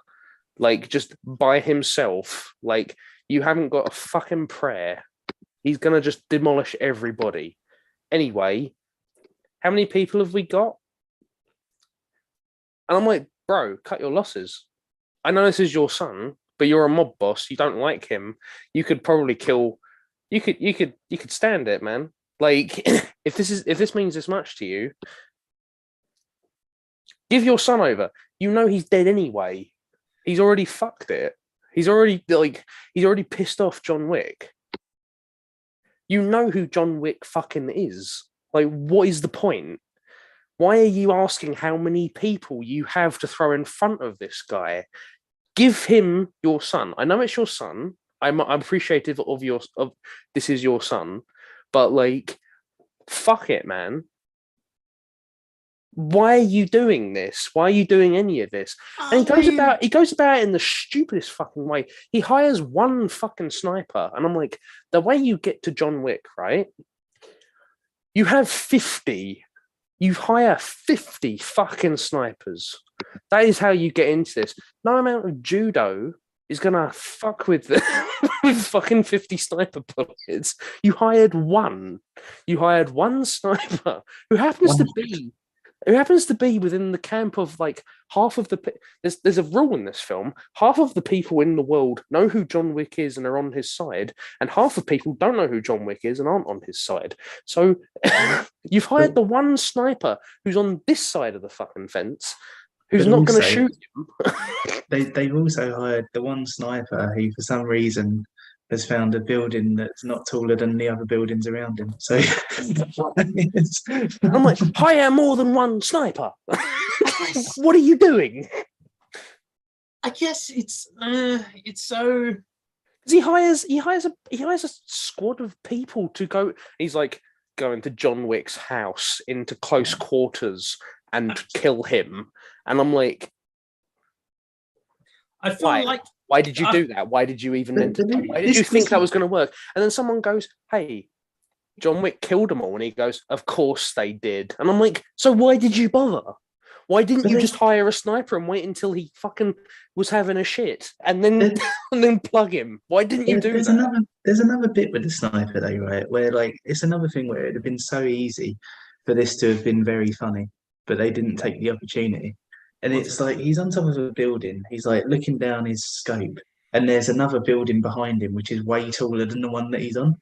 like just by himself. Like you haven't got a fucking prayer. He's gonna just demolish everybody. Anyway, how many people have we got?" And I'm like, "Bro, cut your losses. I know this is your son, but you're a mob boss. You don't like him. You could probably kill. You could stand it, man. Like, if this means this much to you, give your son over. You know he's dead anyway. He's already fucked it. He's already pissed off John Wick. You know who John Wick fucking is. Like, what is the point? Why are you asking how many people you have to throw in front of this guy? Give him your son. I know it's your son. I'm appreciative of this is your son, but like, fuck it, man. Why are you doing this? Why are you doing any of this?" And he goes about it in the stupidest fucking way. He hires one fucking sniper, and I'm like, the way you get to John Wick, right? You have 50. You hire 50 fucking snipers. That is how you get into this. No amount of judo is gonna fuck with with fucking 50 sniper bullets. You hired one. You hired one sniper who happens to be within the camp of like half of the. There's a rule in this film. Half of the people in the world know who John Wick is and are on his side, and half of people don't know who John Wick is and aren't on his side. So you've hired the one sniper who's on this side of the fucking fence, who's not going to shoot him. They've also hired the one sniper who, for some reason, has found a building that's not taller than the other buildings around him. So I'm like, hire more than one sniper. What are you doing? I guess it's so. He hires a squad of people to go. He's like going to John Wick's house into close quarters and kill him, and I'm like, I feel like. Why did you do that? Why did you even entertain? Why did you think that was going to work? And then someone goes, "Hey, John Wick killed them all," and he goes, "Of course they did." And I'm like, "So why did you bother? Why didn't But you they- just hire a sniper and wait until he fucking was having a shit and then There- and then plug him? Why didn't you do there's that? another bit with the sniper though, right? Where like it's another thing where it'd have been so easy for this to have been very funny, but they didn't take the opportunity. And What's it's it? like he's on top of a building, he's like looking down his scope, and there's another building behind him which is way taller than the one that he's on.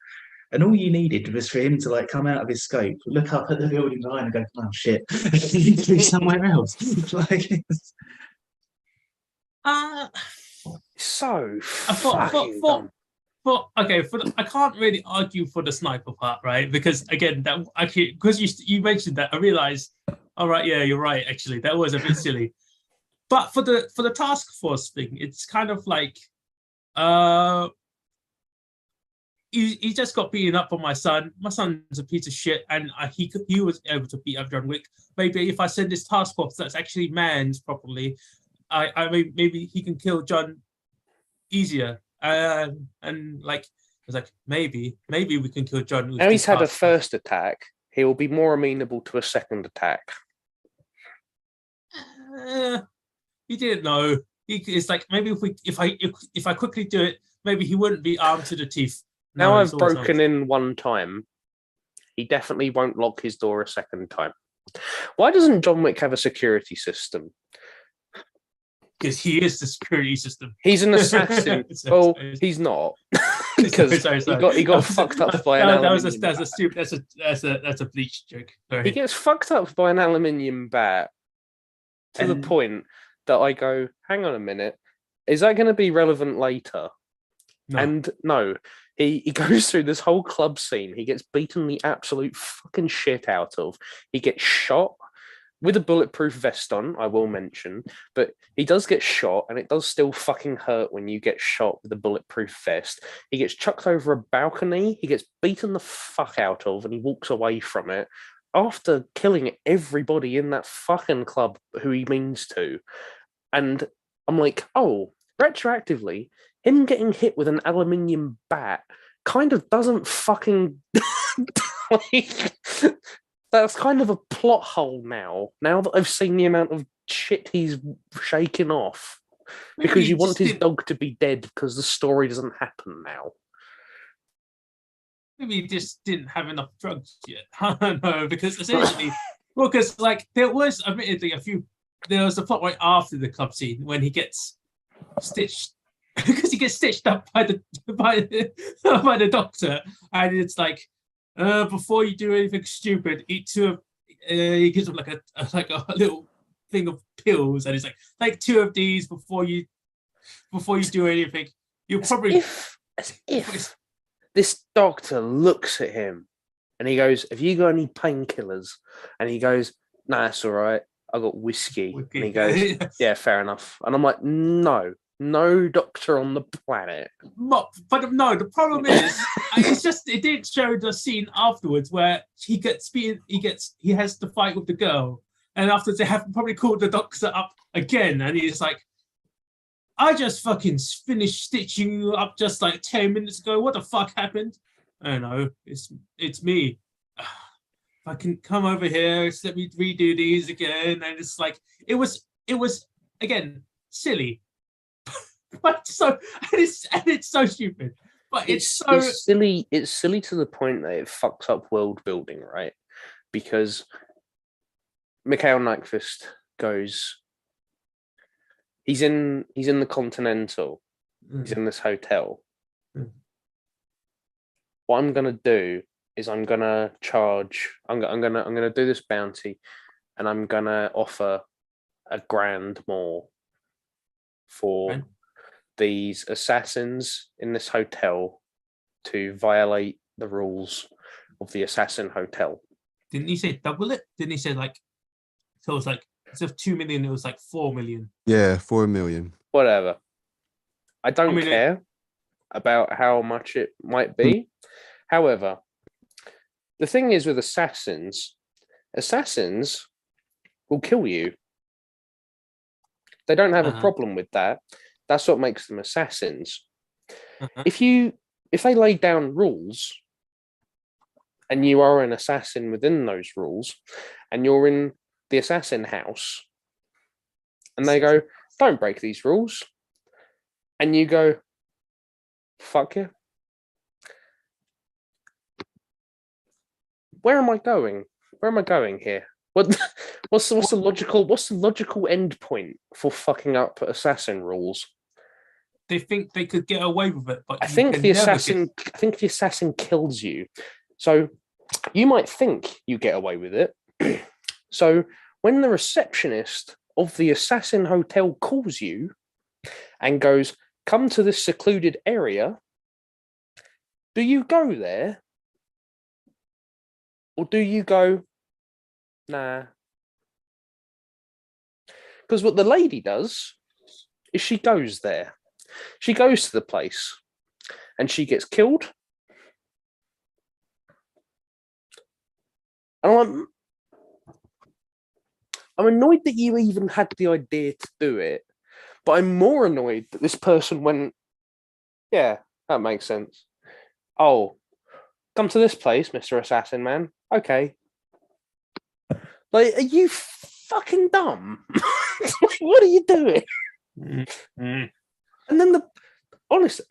And all you needed was for him to like come out of his scope, look up at the building behind, and go, "Oh shit, he needs to be somewhere else." Like, Uh, So I thought, fucking dumb. I can't really argue for the sniper part, right? Because again, that actually, because you mentioned that, I realized, all right, yeah, you're right. Actually, that was a bit silly. But for the task force thing, it's kind of like, he just got beaten up for my son. My son's a piece of shit, and he was able to beat up John Wick. Maybe if I send this task force that's actually manned properly, I mean, maybe he can kill John easier. And like, it's like maybe we can kill John. With Now he's this had a task force. first attack. He will be more amenable to a second attack. He didn't know. It's like maybe if I quickly do it, maybe he wouldn't be armed to the teeth. Now No, I've he's always broken armed. in one time. He definitely won't lock his door a second time. Why doesn't John Wick have a security Because he is the security system. He's an assassin. Well, he's not because Sorry. he got fucked up by an aluminium That's a bat. stupid. That's a bleach joke. Sorry. He gets fucked up by an aluminium bat to the And- point that I go, hang on a minute, is that going to be relevant later? No. And no, he goes through this whole club scene. He gets beaten the absolute fucking shit out of. He gets shot with a bulletproof vest on, I will mention, but he does get shot, and it does still fucking hurt when you get shot with a bulletproof vest. He gets chucked over a balcony, he gets beaten the fuck out of, and he walks away from it after killing everybody in that fucking club who he means to. And I'm like, oh, retroactively, him getting hit with an aluminium bat kind of doesn't fucking like, that's kind of a plot hole now that I've seen the amount of shit he's shaking off. Maybe Because he you want just his didn't- dog to be dead because the story doesn't happen now. Maybe he just didn't have enough drugs yet. I don't know, because essentially, well, because like there was admittedly there was a plot right after the club scene when he gets stitched because he gets stitched up by the doctor, and it's like, before you do anything stupid, eat two of. He gives him like a little thing of pills, and it's like, take two of these before you do anything. You'll probably As if this doctor looks at him and he goes, have you got any painkillers? And he goes, nah, that's all right. I got whiskey. And he goes, yeah, fair enough. And I'm like, no doctor on the planet. But no, the problem is, it's just it didn't show the scene afterwards where he has the fight with the girl, and after they have probably called the doctor up again, and he's like, I just fucking finished stitching you up just like 10 minutes ago. What the fuck happened? I don't know. It's me. If I can come over here, just let me redo these again. And it's like it was again silly. But it's so stupid. But it's silly. It's silly to the point that it fucks up world building, right? Because Mikhail Nyqvist goes. He's in the Continental. He's in this hotel. What I'm gonna do is I'm gonna charge. I'm gonna do this bounty, and I'm gonna offer $1,000 more for Right. these assassins in this hotel to violate the rules of the assassin hotel. Didn't he say double it? Didn't he say like, so it was like, instead of 2 million, it was like 4 million. Yeah, 4 million. Whatever. I don't mean, care about how much it might be. However, the thing is with assassins will kill you. They don't have a problem with that. That's what makes them assassins. If they lay down rules and you are an assassin within those rules and you're in the assassin house and they go, "Don't break these rules," and you go, "Fuck you." Where am I going? Where am I going here? What's the logical end point for fucking up assassin rules? They think they could get away with it, but I think can the never assassin kills you. So you might think you get away with it. So when the receptionist of the assassin hotel calls you and goes, "Come to this secluded area," do you go there? Or do you go, "Nah"? Because what the lady does is she goes there. She goes to the place and she gets killed. And I'm annoyed that you even had the idea to do it, but I'm more annoyed that this person went, "Yeah, that makes sense. Oh, come to this place, Mr. Assassin Man. Okay." Like, are you fucking dumb? Like, what are you doing? Mm. And then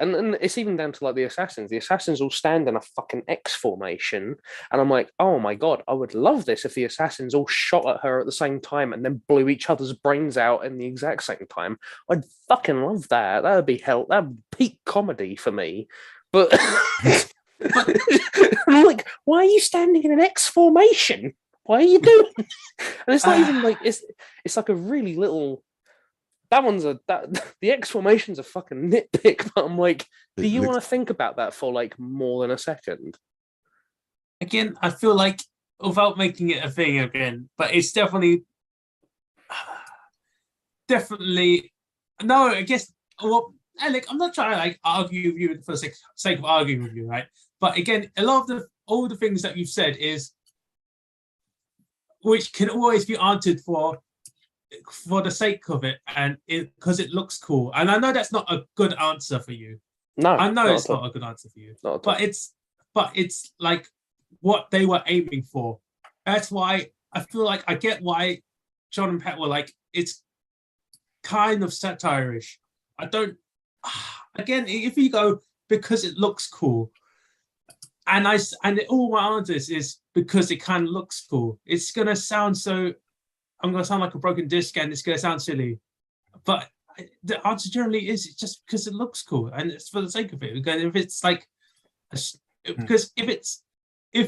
and it's even down to like the assassins. The assassins all stand in a fucking X formation, and I'm like, oh my god, I would love this if the assassins all shot at her at the same time and then blew each other's brains out in the exact same time. I'd fucking love that. That would be hell. That would peak comedy for me. But I'm like, why are you standing in an X formation? Why are you doing? And it's not even like it's like a really little. That one's the X formation's a fucking nitpick, but I'm like, do you want to think about that for like more than a second? Again, I feel like without making it a thing again, but it's definitely no. I guess well, Alec, I'm not trying to like argue with you for the sake of arguing with you, right? But again, a lot of all the things that you've said is which can always be answered for the sake of it and because it looks cool. And I know that's not a good answer for you. No, I know it's not a good answer for you. But it's like what they were aiming for. That's why I feel like I get why John and Pat were like, it's kind of satire-ish. I don't again, if you go because it looks cool, and all my answers is because it kind of looks cool. It's gonna sound so. I'm gonna sound like a broken disc, and it's gonna sound silly. But the answer generally is it's just because it looks cool, and it's for the sake of it. Because if it's like, because if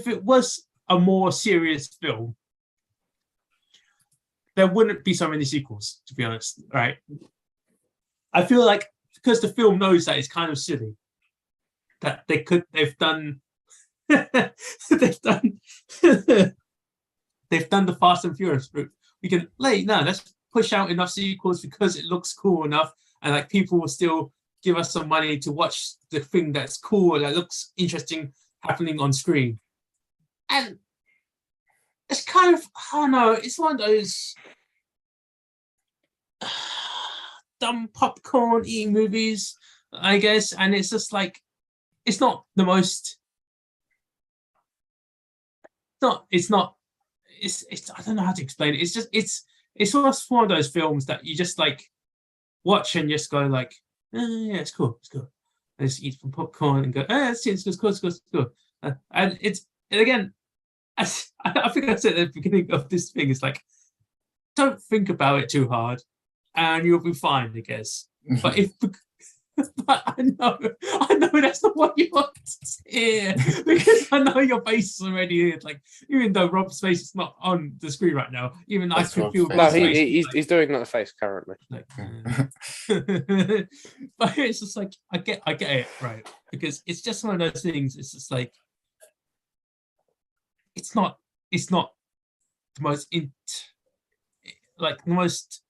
it was a more serious film, there wouldn't be so many sequels. To be honest, right? I feel like because the film knows that it's kind of silly, that they've done they've done the Fast and Furious route. We can let's push out enough sequels because it looks cool enough, and like people will still give us some money to watch the thing that's cool, that looks interesting happening on screen. And it's kind of, I don't know, it's one of those dumb popcorn eating movies, I guess. And it's just like, it's not the most. It's I don't know how to explain it. It's just it's almost one of those films that you just like watch and just go like, yeah, it's cool. And just eat some popcorn and go, it's cool. And again, I think I said at the beginning of this thing, it's like, don't think about it too hard, and you'll be fine, I guess. But but I know that's not what you want to hear, because I know your face is already here. Like, even though Rob's face is not on the screen right now, even That's I could Rob's feel face. Rob's No, face. he's doing that face currently. Like, but it's just like I get it, right? Because it's just one of those things. It's just like it's not the most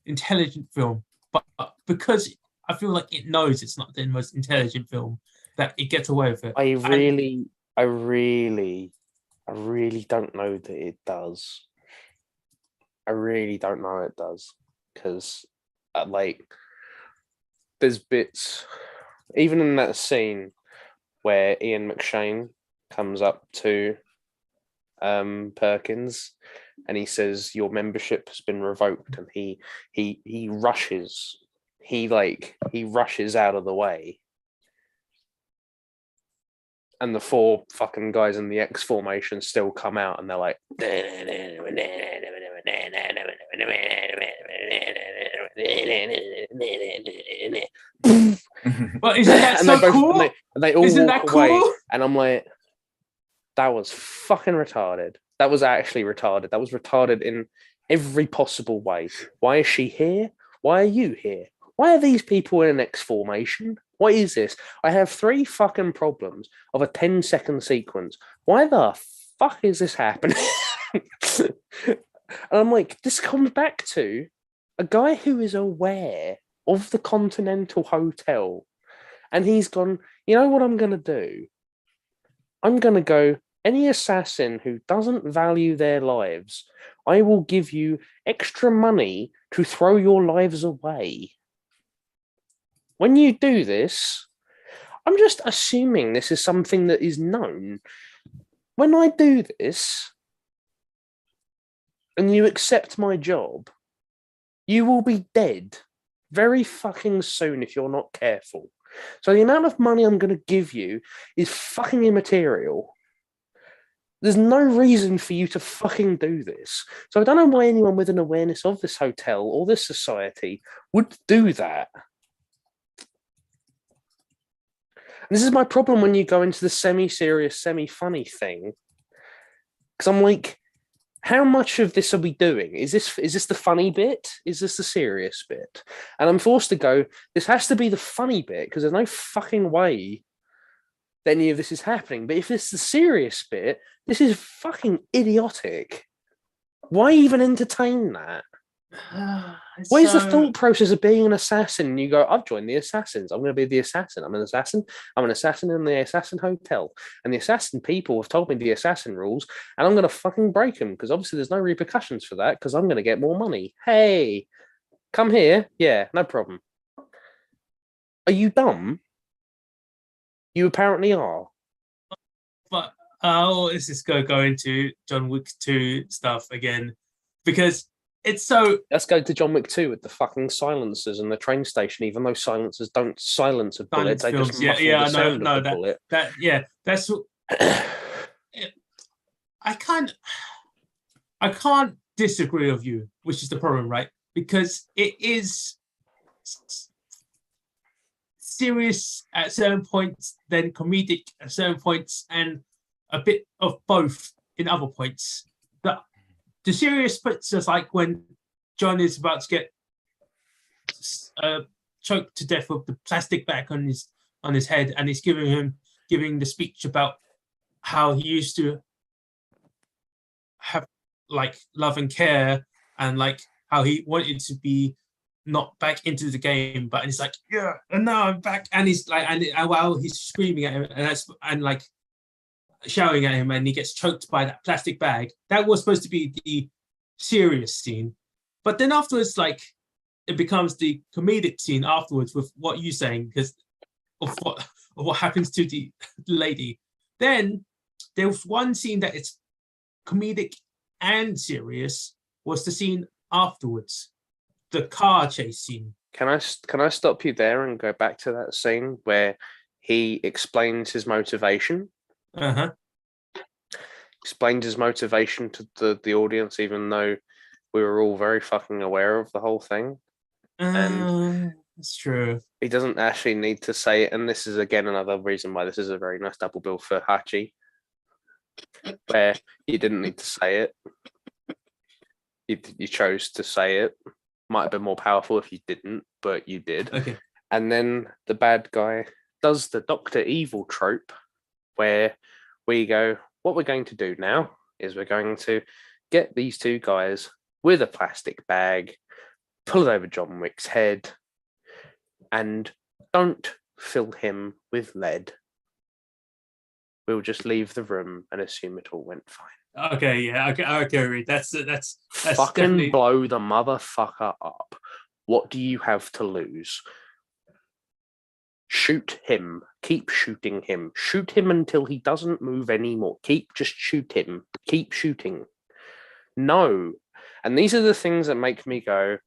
intelligent film, but because I feel like it knows it's not the most intelligent film, that it gets away with it. I really don't know that it does. I really don't know it does, because like there's bits, even in that scene where Ian McShane comes up to Perkins, and he says your membership has been revoked, and he rushes, he rushes out of the way, and the 4 fucking guys in the X formation still come out, and they're like, But isn't that and so they both, cool? and they all Isn't walk that away, cool? and I'm like, that was fucking retarded. That was actually retarded. That was retarded in every possible way. Why is she here? Why are you here? Why are these people in an X formation? What is this? I have 3 fucking problems of a 10-second sequence. Why the fuck is this happening? And I'm like, this comes back to a guy who is aware of the Continental Hotel. And he's gone, you know what I'm going to do? I'm going to go, any assassin who doesn't value their lives, I will give you extra money to throw your lives away. When you do this, I'm just assuming this is something that is known. When I do this, and you accept my job, you will be dead very fucking soon if you're not careful. So the amount of money I'm going to give you is fucking immaterial. There's no reason for you to fucking do this. So I don't know why anyone with an awareness of this hotel or this society would do that. And this is my problem when you go into the semi-serious, semi-funny thing. Because I'm like, how much of this are we doing? Is this the funny bit? Is this the serious bit? And I'm forced to go, this has to be the funny bit, because there's no fucking way that any of this is happening. But if it's the serious bit, this is fucking idiotic. Why even entertain that? Where's the thought process of being an assassin? And you go, I've joined the assassins. I'm going to be the assassin. I'm an assassin. I'm an assassin in the assassin hotel. And the assassin people have told me the assassin rules, and I'm going to fucking break them, because obviously there's no repercussions for that, because I'm going to get more money. Hey, come here. Yeah, no problem. Are you dumb? You apparently are. But let's just go into John Wick 2 stuff again, because it's so. Let's go to John Wick 2 with the fucking silencers and the train station, even though silencers don't silence a bullet, they just muffle the sound of the bullet. That's what I can't disagree with you, which is the problem, right? Because it is serious at certain points, then comedic at certain points, and a bit of both in other points. The serious bits is like when John is about to get choked to death with the plastic bag on his head, and he's giving the speech about how he used to have like love and care, and like how he wanted to be not back into the game, but he's like, yeah, and now I'm back, and he's like, and while he's screaming at him, and like shouting at him, and he gets choked by that plastic bag. That was supposed to be the serious scene, but then afterwards, like, it becomes the comedic scene afterwards with what you're saying, because of what happens to the lady. Then there was one scene that it's comedic and serious, was the scene afterwards, the car chase scene. Can I stop you there and go back to that scene where he explains his motivation? Explained his motivation to the audience, even though we were all very fucking aware of the whole thing. And that's true. He doesn't actually need to say it, and this is again another reason why this is a very nice double bill for Hachi, where you didn't need to say it. You chose to say it. Might have been more powerful if you didn't, but you did. Okay. And then the bad guy does the Dr. Evil trope, where we go, what we're going to do now is we're going to get these 2 guys with a plastic bag, pull it over John Wick's head, and don't fill him with lead. We'll just leave the room and assume it all went fine. Okay, yeah, okay, that's fucking definitely... blow the motherfucker up. What do you have to lose? Shoot him. Keep shooting him. Shoot him until he doesn't move anymore. Just shoot him. Keep shooting. No. And these are the things that make me go,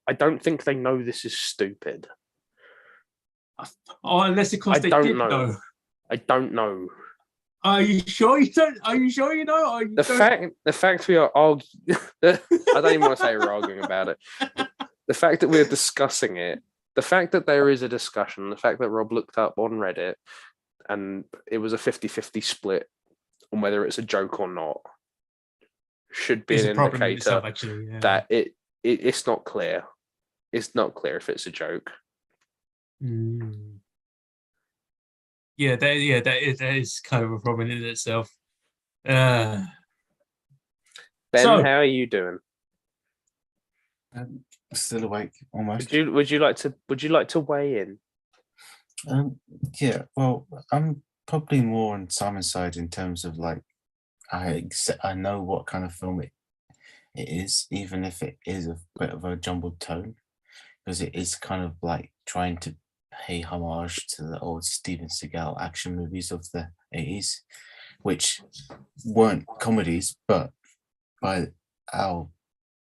I don't think they know this is stupid. Oh, unless of course I they don't did know. know. I don't know. Are you sure you don't? Are you sure you know? Or you The don't? fact we are arguing, I don't even want to say we're arguing about it. The fact that we're discussing it, the fact that there is a discussion, the fact that Rob looked up on Reddit and it was a 50-50 split on whether it's a joke or not, should be It's an a problem in indicator itself, actually. Yeah. that it's not clear. It's not clear if it's a joke. Mm. Yeah, that is kind of a problem in itself. Ben, So- how are you doing? Still awake almost. Would you like to weigh in? Yeah, well, I'm probably more on Simon's side in terms of like I know what kind of film it is, even if it is a bit of a jumbled tone, because it is kind of like trying to pay homage to the old Steven Seagal action movies of the 80s, which weren't comedies, but by our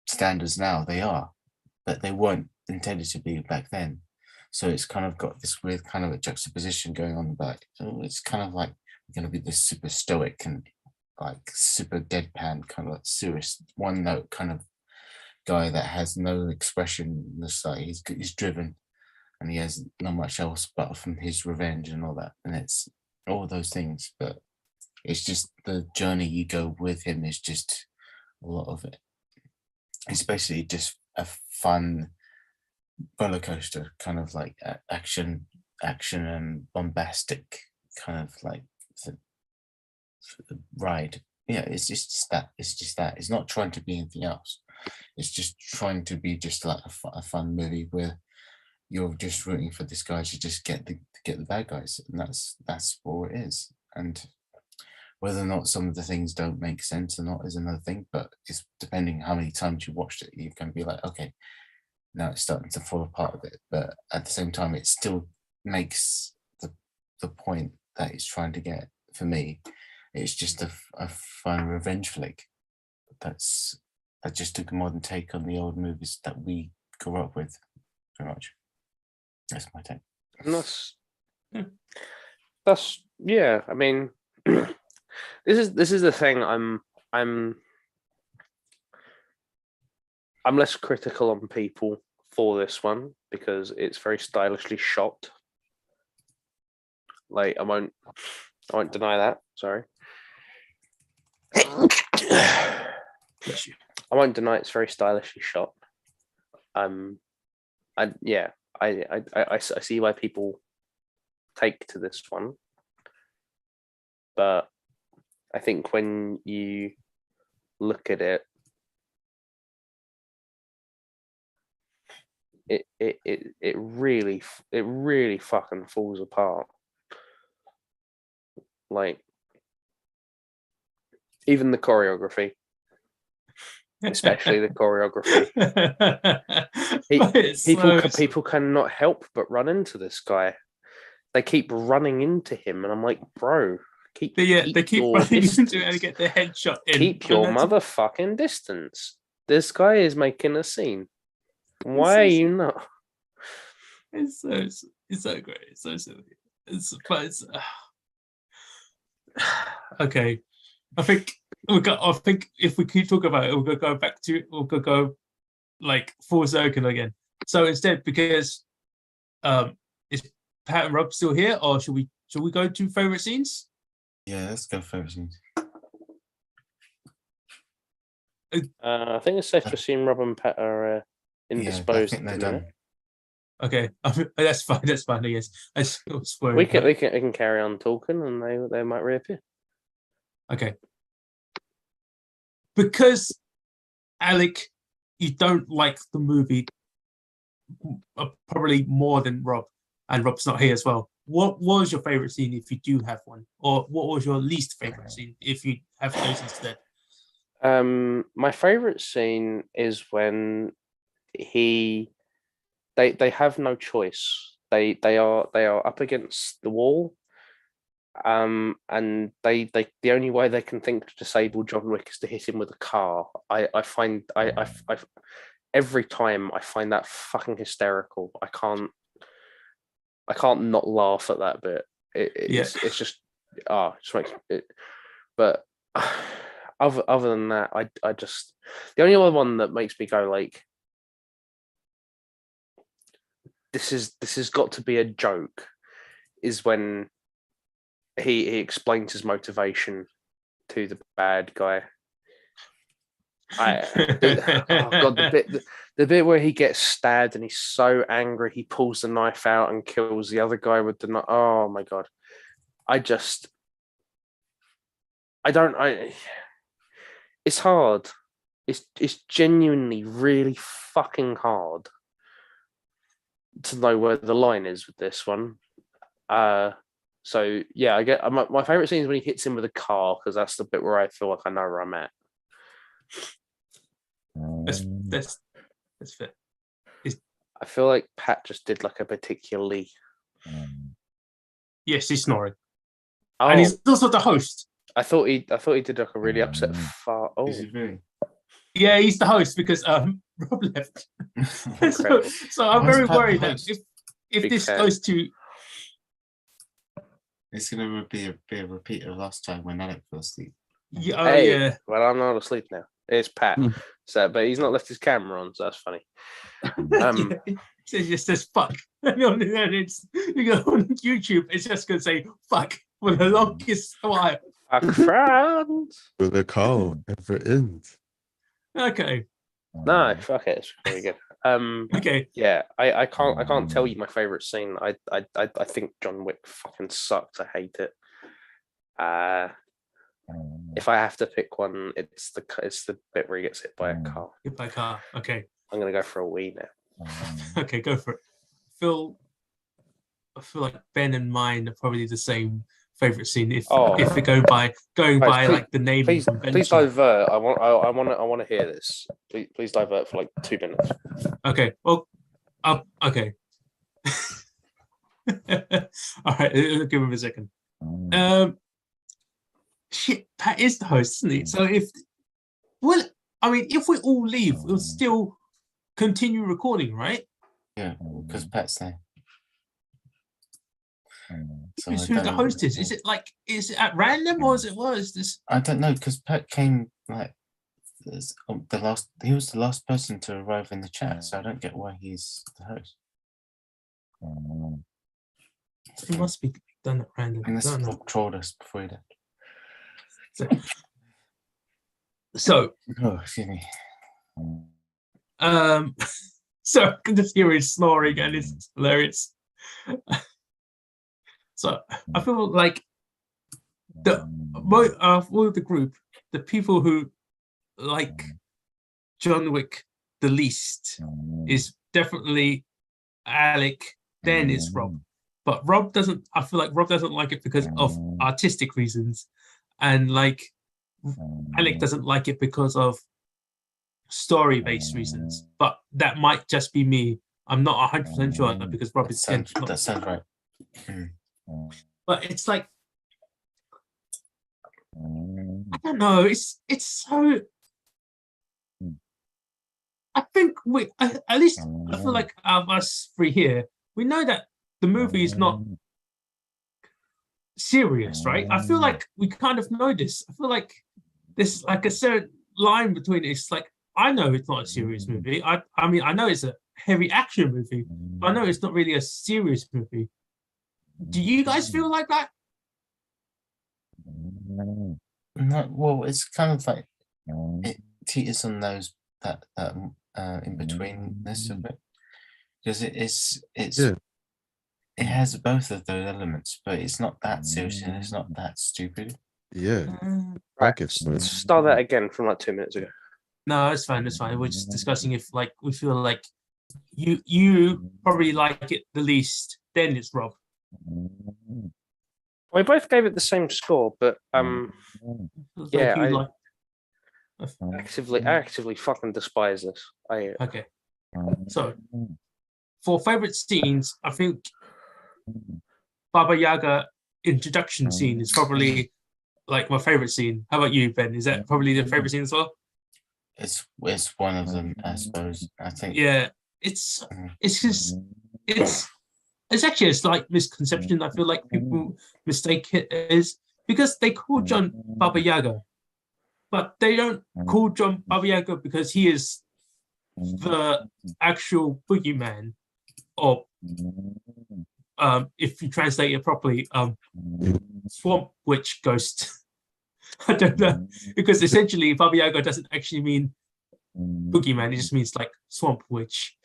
standards now they are, but they weren't intended to be back then. So it's kind of got this weird kind of a juxtaposition going on about it. So it's kind of like going to be this super stoic and like super deadpan kind of like serious one note kind of guy that has no expression in the side. He's driven and he has not much else but from his revenge and all that, and it's all those things, but it's just the journey you go with him is just a lot of it. It's basically just a fun roller coaster, kind of like action and bombastic kind of like the ride. Yeah, it's just that. It's not trying to be anything else. It's just trying to be just like a fun movie where you're just rooting for this guy to just get the bad guys, and that's all it is. And whether or not some of the things don't make sense or not is another thing, but it's depending how many times you watched it, you can be like, okay, now it's starting to fall apart a bit, but at the same time, it still makes the point that it's trying to get. For me, it's just a fun revenge flick. That's just took a modern take on the old movies that we grew up with, pretty much. That's my take. And that's yeah. I mean, this is the thing. I'm less critical on people for this one because it's very stylishly shot. Like I won't deny that. Sorry. Bless you. I won't deny it's very stylishly shot. I see why people take to this one, but I think when you look at it, it really fucking falls apart. Like even the choreography, especially the choreography. People cannot help but run into this guy. They keep running into him, and I'm like, bro, they keep running into it and get their headshot in. Keep your motherfucking distance. This guy is making a scene. Why are you not? It's so great. It's so silly. Okay. I think if we keep talking about it, we're gonna go back to go like full circle again. So instead, because is Pat and Rob still here, or should we go to favorite scenes? Yeah, let's go favorite scenes. I think it's safe to assume Rob and Pat are indisposed. Yeah, I think they're done. Okay, that's fine. That's fine. I guess we can carry on talking, and they might reappear. Okay. Because Alec, you don't like the movie probably more than Rob, and Rob's not here as well. What was your favorite scene if you do have one, or what was your least favorite scene if you have those instead? My favorite scene is when they have no choice. they are up against the wall. And they the only way they can think to disable John Wick is to hit him with a car. I find I every time I find that fucking hysterical. I can't not laugh at that bit. It's just it just makes it. But other than that, I just, the only other one that makes me go like, this has got to be a joke, is when he explains his motivation to the bad guy. Oh god, the bit where he gets stabbed and he's so angry he pulls the knife out and kills the other guy with the knife. Oh my god, it's hard. It's genuinely really fucking hard to know where the line is with this one. So yeah, I get my favorite scene is when he hits him with a car, because that's the bit where I feel like I know where I'm at. That's fair. I feel like Pat just did like a particularly. Yes, he's snoring, Oh, and he's also the host. I thought he did like a really upset fart. Oh, Is it really? Yeah, he's the host because Rob left. so I'm Why is very Pat worried the that host? if Big this fan. goes to It's gonna be a repeat of last time when Alec fell asleep. hey, yeah. well, I'm not asleep now. It's Pat. Hmm. So, but he's not left his camera on, so that's funny. It just says fuck. And it's, you go on YouTube, it's just gonna say fuck for the longest while. Fuck friends. Will the call ever end? Okay. No, fuck it. It's really good. Okay. Yeah, I can't tell you my favorite scene. I think John Wick fucking sucks. I hate it. If I have to pick one, it's the bit where he gets hit by a car. Hit by car. Okay. I'm gonna go for a wee now. Okay, go for it. I feel like Ben and mine are probably the same favorite scene. If we go by Guys, like the name. Please divert. I want to hear this. Please divert for like 2 minutes. Okay. Well. Okay. All right. Give him a second. Shit. Pat is the host, isn't he? So if we all leave, we'll still continue recording, right? Yeah, because Pat's there. So Who's I who don't the know. host is? Is it at random or is this? I don't know, because Pat came like he was the last person to arrive in the chat, so I don't get why he's the host. It must be done at random. I Unless don't know. Rob trolled us before he left. So Oh, excuse me. so I can just hear him snoring and it's hilarious. So I feel like all the group, the people who like John Wick the least is definitely Alec, then it's Rob. But Rob doesn't, I feel like Rob doesn't like it because of artistic reasons. And like Alec doesn't like it because of story-based reasons. But that might just be me. I'm not 100% sure because Rob is That sounds right. But it's like I don't know. It's so. I think at least I feel like of us three here, we know that the movie is not serious, right? I feel like we kind of know this. I feel like there's like a certain line between it. It's like I know it's not a serious movie. I mean I know it's a heavy action movie, but I know it's not really a serious movie. Do you guys feel like that? No, well, it's kind of like it teeters on those that in betweenness of it, because it's Yeah. it has both of those elements, but it's not that serious and it's not that stupid. Yeah. Right, Back and forth. let's start that again from like 2 minutes ago. No, it's fine. It's fine. We're just discussing if like we feel like you probably like it the least. Then it's Rob. We both gave it the same score, but Feels Yeah, like you actively fucking despise this. Okay. So for favorite scenes, I think Baba Yaga introduction scene is probably like my favorite scene. How about you, Ben? Is that probably the favorite scene as well? It's one of them, I suppose. I think. Yeah, it's just it's actually a slight misconception. I feel like people mistake it as because they call John Baba Yaga, but they don't call John Baba Yaga because he is the actual boogeyman, or if you translate it properly, swamp witch ghost. I don't know, because essentially Baba Yaga doesn't actually mean boogeyman; it just means like swamp witch.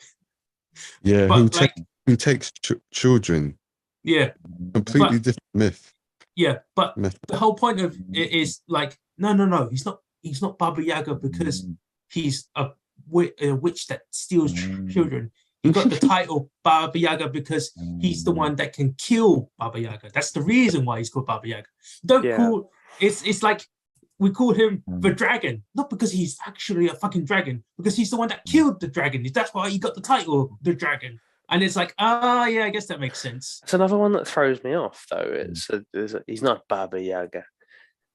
Yeah, But who takes children. Yeah, Completely but- different myth. yeah, but myth. the whole point of it is like, no, he's not Baba Yaga because he's a witch that steals children. He got the title Baba Yaga because he's the one that can kill Baba Yaga. That's the reason why he's called Baba Yaga. Don't Yeah. call it's like we call him the dragon, not because he's actually a fucking dragon, because he's the one that killed the dragon. That's why he got the title the dragon. And it's like, yeah, I guess that makes sense. It's another one that throws me off, though. He's not Baba Yaga.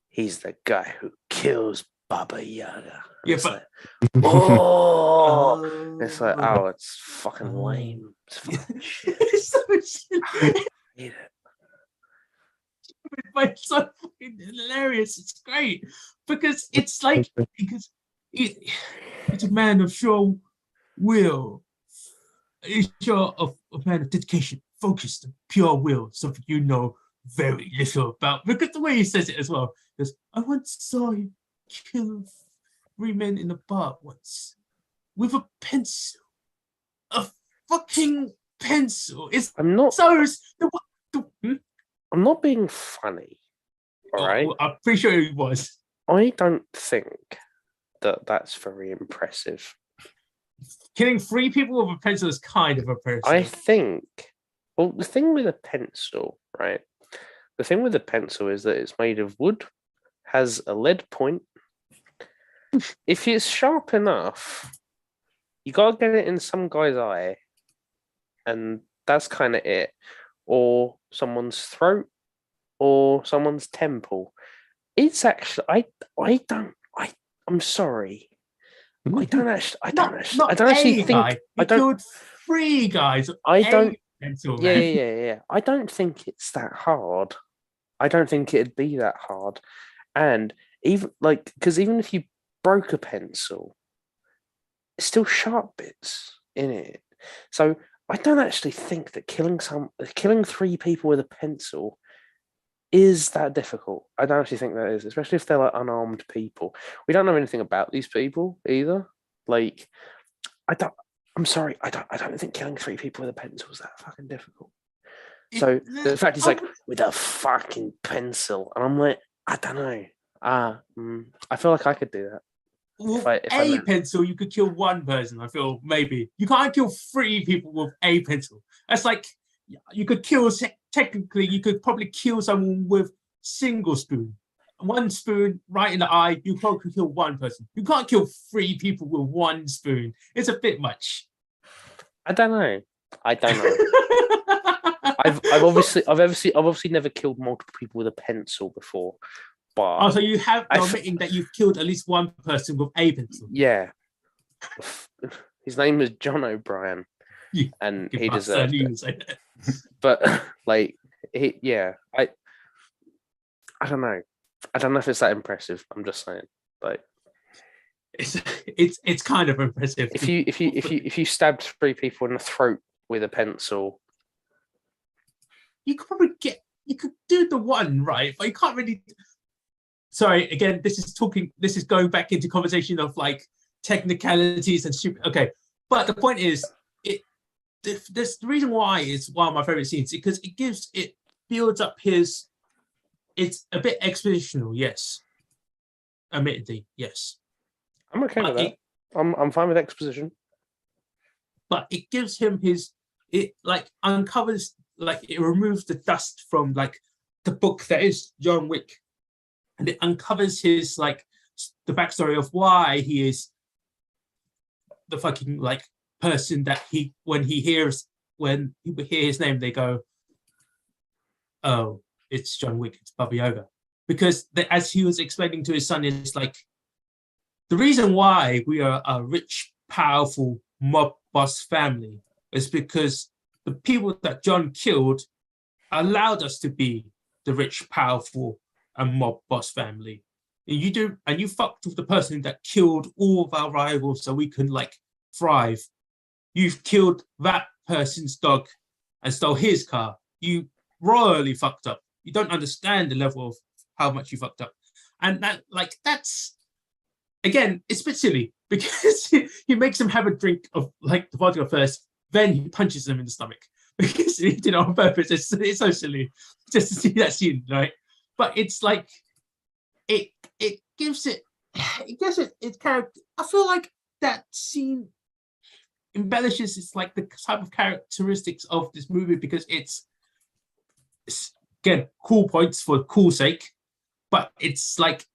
He's the guy who kills Baba Yaga. And Yeah, it's but- like, oh, it's like, oh, it's fucking lame. It's fucking shit. It's so shit. I hate it. But it's so fucking hilarious. It's great because it's like because it's a man of sure will. He's sure of a man of dedication, focused, and pure will. Something you know very little about. Because the way he says it as well. Because I once saw him kill 3 men in a bar once with a pencil, a fucking pencil. It's I'm not. so. I'm not being funny. All right. I'm pretty sure he was. I don't think that that's very impressive. Killing 3 people with a pencil is kind of impressive. I think. Well, the thing with a pencil, right? The thing with a pencil is that it's made of wood, has a lead point. If it's sharp enough, you gotta get it in some guy's eye, and that's kind of it, or someone's throat, or someone's temple. It's actually I'm sorry. I don't actually think guy. He I don't killed 3 guys. with I a don't pencil, yeah, man. yeah. I don't think it's that hard. I don't think it'd be that hard. And even because even if you broke a pencil, it's still sharp bits in it. So I don't actually think that killing 3 people with a pencil is that difficult. I don't actually think that is, especially if they're like unarmed people. We don't know anything about these people either. Like, I'm sorry, I don't think killing 3 people with a pencil is that fucking difficult. So the fact he's like with a fucking pencil, and I'm like, I don't know. I feel like I could do that. With if I a meant- pencil, you could kill 1 person. I feel maybe you can't kill 3 people with a pencil. That's like you could kill. Technically, you could probably kill someone with single spoon. 1 spoon right in the eye. You probably could kill 1 person. You can't kill 3 people with 1 spoon. It's a bit much. I don't know. I've obviously never killed multiple people with a pencil before, but Oh, so you have I you're f- admitting that you've killed at least 1 person with a pencil. yeah, his name is John O'Brien, You and fucking he bastard, I deserved knew you it. would say that. But like, I don't know. I don't know if it's that impressive. I'm just saying, like, It's kind of impressive. if you stabbed 3 people in the throat with a pencil, You could probably you could do the 1 right, but you can't really. Sorry, again, this is going back into conversation of like technicalities and stupid. Okay, but the point is, the reason why it's one of my favorite scenes because it builds up his. It's a bit expositional, yes. Admittedly, yes. I'm okay But with that. I'm fine with exposition. But it gives him it like uncovers, like it removes the dust from like the book that is John Wick, and it uncovers his like the backstory of why he is the fucking like person that when people hear his name, they go, oh, it's John Wick, it's Baba Yaga. Because as he was explaining to his son, it's like, the reason why we are a rich, powerful mob boss family is because the people that John killed allowed us to be the rich, powerful, and mob boss family. And you fucked with the person that killed all of our rivals so we can like thrive. You've killed that person's dog and stole his car. You royally fucked up. You don't understand the level of how much you fucked up. And that's again, it's a bit silly because he makes him have a drink of like the vodka first, then he punches him in the stomach because he did it on purpose. It's so silly just to see that scene, right? But it's like it gives it its character. I feel like that scene embellishes it's like the type of characteristics of this movie because it's again cool points for cool sake, but it's like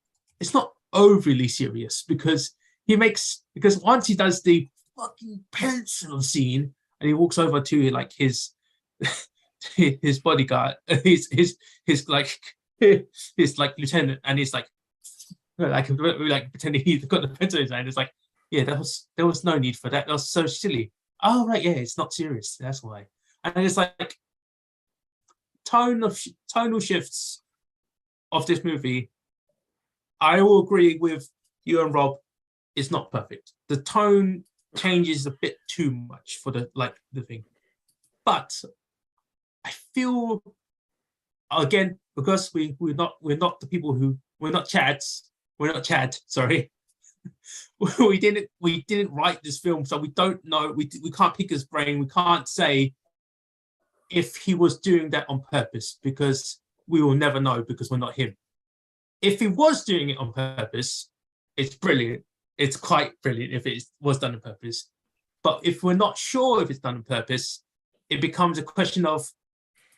it's not overly serious because once he does the fucking pencil scene and he walks over to like his his bodyguard, his like his like lieutenant, and he's like pretending he's got the pencil in his hand. It's like, yeah, there was no need for that. That was so silly. Oh right, yeah, it's not serious. That's why. And it's like tonal shifts of this movie. I will agree with you and Rob. It's not perfect. The tone changes a bit too much for the thing, but I feel again because we're not the people who we're not Chads. We're not Chad. Sorry. we didn't write this film, so we don't know. We can't pick his brain. We can't say if he was doing that on purpose because we will never know because we're not him. If he was doing it on purpose, it's brilliant. It's quite brilliant if it was done on purpose. But if we're not sure if it's done on purpose, it becomes a question of,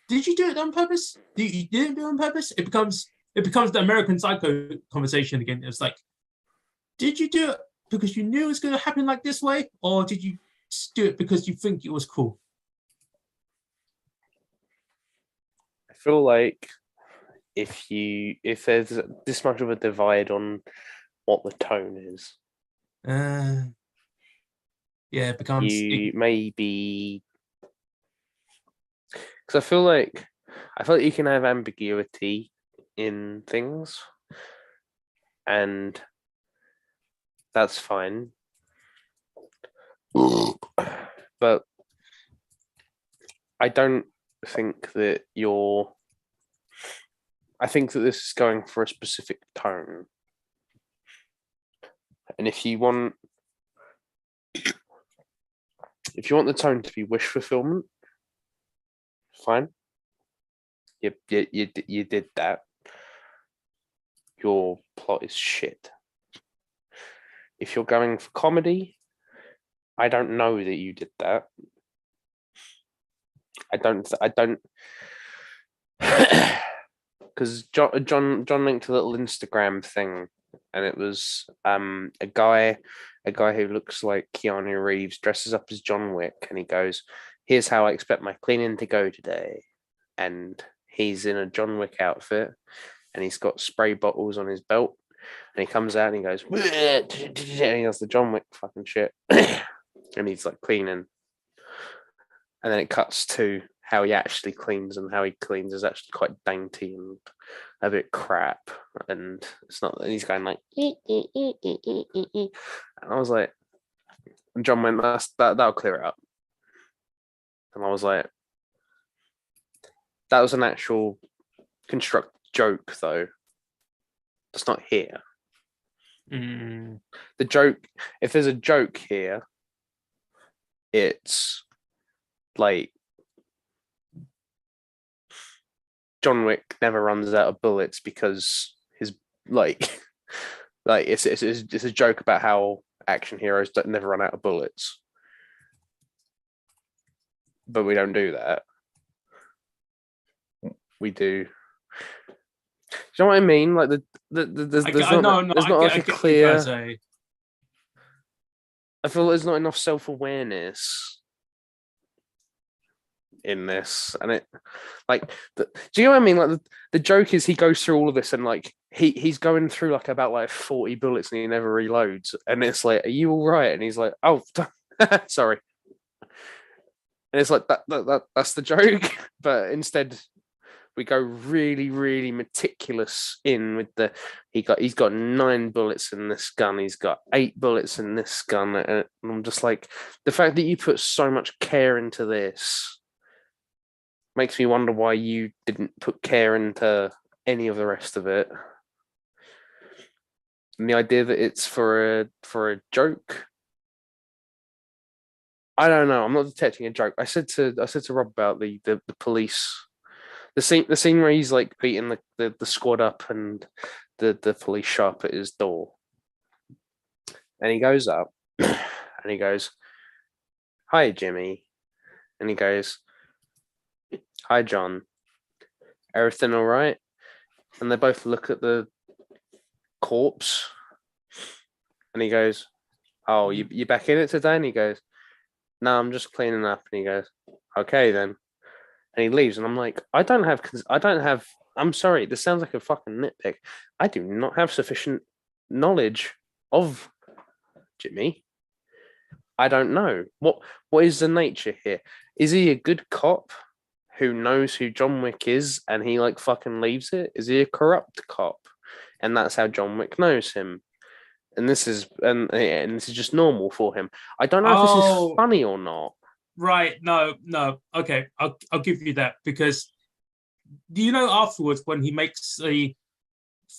did you do it on purpose? You didn't do it on purpose? It becomes the American Psycho conversation again. It's like, did you do it because you knew it was going to happen like this way? Or did you do it because you think it was cool? I feel like if there's this much of a divide on what the tone is, Yeah, it becomes maybe because I feel like you can have ambiguity in things, and that's fine. But I don't think that I think that this is going for a specific tone. And if you want the tone to be wish fulfillment, fine. You did that. Your plot is shit. If you're going for comedy, I don't know that you did that. I don't because John linked a little Instagram thing, and it was a guy who looks like Keanu Reeves dresses up as John Wick, and he goes, "Here's how I expect my cleaning to go today," and he's in a John Wick outfit, and he's got spray bottles on his belt, and he comes out and he goes, and he does the John Wick fucking shit, and he's like cleaning, and then it cuts to how he actually cleans, and how he cleans is actually quite dainty and a bit crap, and it's not. And he's going like, and I was like, and John went, that'll clear it up, and I was like, that was an actual construct joke though. It's not here. The joke, if there's a joke here, it's like John Wick never runs out of bullets because his it's a joke about how action heroes don't never run out of bullets, but we don't do that. We do. Do you know what I mean? Like there's not like a clear. I feel there's not enough self-awareness in this, and it like do you know what I mean? Like the joke is he goes through all of this and like he's going through like about like 40 bullets and he never reloads, and it's like, are you all right? And he's like, oh, sorry. And it's like that's the joke, but instead we go really, really meticulous in with he's got 9 bullets in this gun, he's got 8 bullets in this gun, and I'm just like, the fact that you put so much care into this makes me wonder why you didn't put care into any of the rest of it. And the idea that it's for a joke, I don't know. I'm not detecting a joke. I said to Rob about the police. The scene where he's like beating the squad up and the police show up at his door. And he goes up and he goes, "Hi, Jimmy." And he goes, "Hi, John. Everything all right?" And they both look at the corpse. And he goes, "Oh, you back in it today?" And he goes, "No, I'm just cleaning up." And he goes, "Okay, then." And he leaves, and I'm like, I'm sorry, this sounds like a fucking nitpick. I do not have sufficient knowledge of Jimmy. I don't know. What is the nature here? Is he a good cop who knows who John Wick is and he like fucking leaves it? Is he a corrupt cop? And that's how John Wick knows him. And this is just normal for him. I don't know if this is funny or not. Right. No. Okay. I'll give you that, because do you know afterwards when he makes a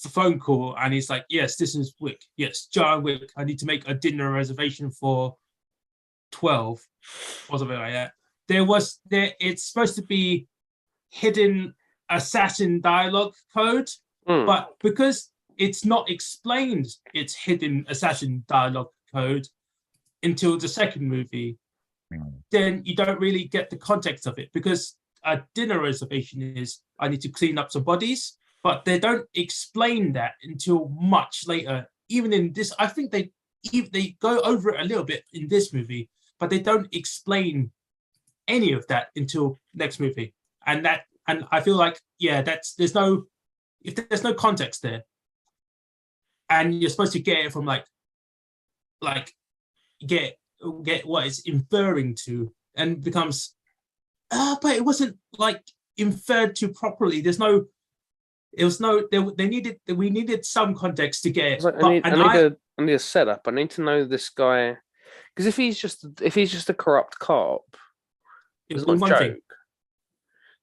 phone call and he's like, "Yes, this is Wick. Yes, John Wick. I need to make a dinner reservation for 12 or something like that." It's supposed to be hidden assassin dialogue code, but because it's not explained, it's hidden assassin dialogue code until the second movie. Then you don't really get the context of it, because a dinner reservation is, I need to clean up some bodies, but they don't explain that until much later. Even in this, I think they go over it a little bit in this movie, but they don't explain any of that until next movie. And I feel like, yeah, there's no context there, and you're supposed to get it from like get what it's inferring to, and becomes but it wasn't like inferred to properly. We needed some context to get it. Like, I need a setup. I need to know this guy, because if he's just a corrupt cop, it's not a joke.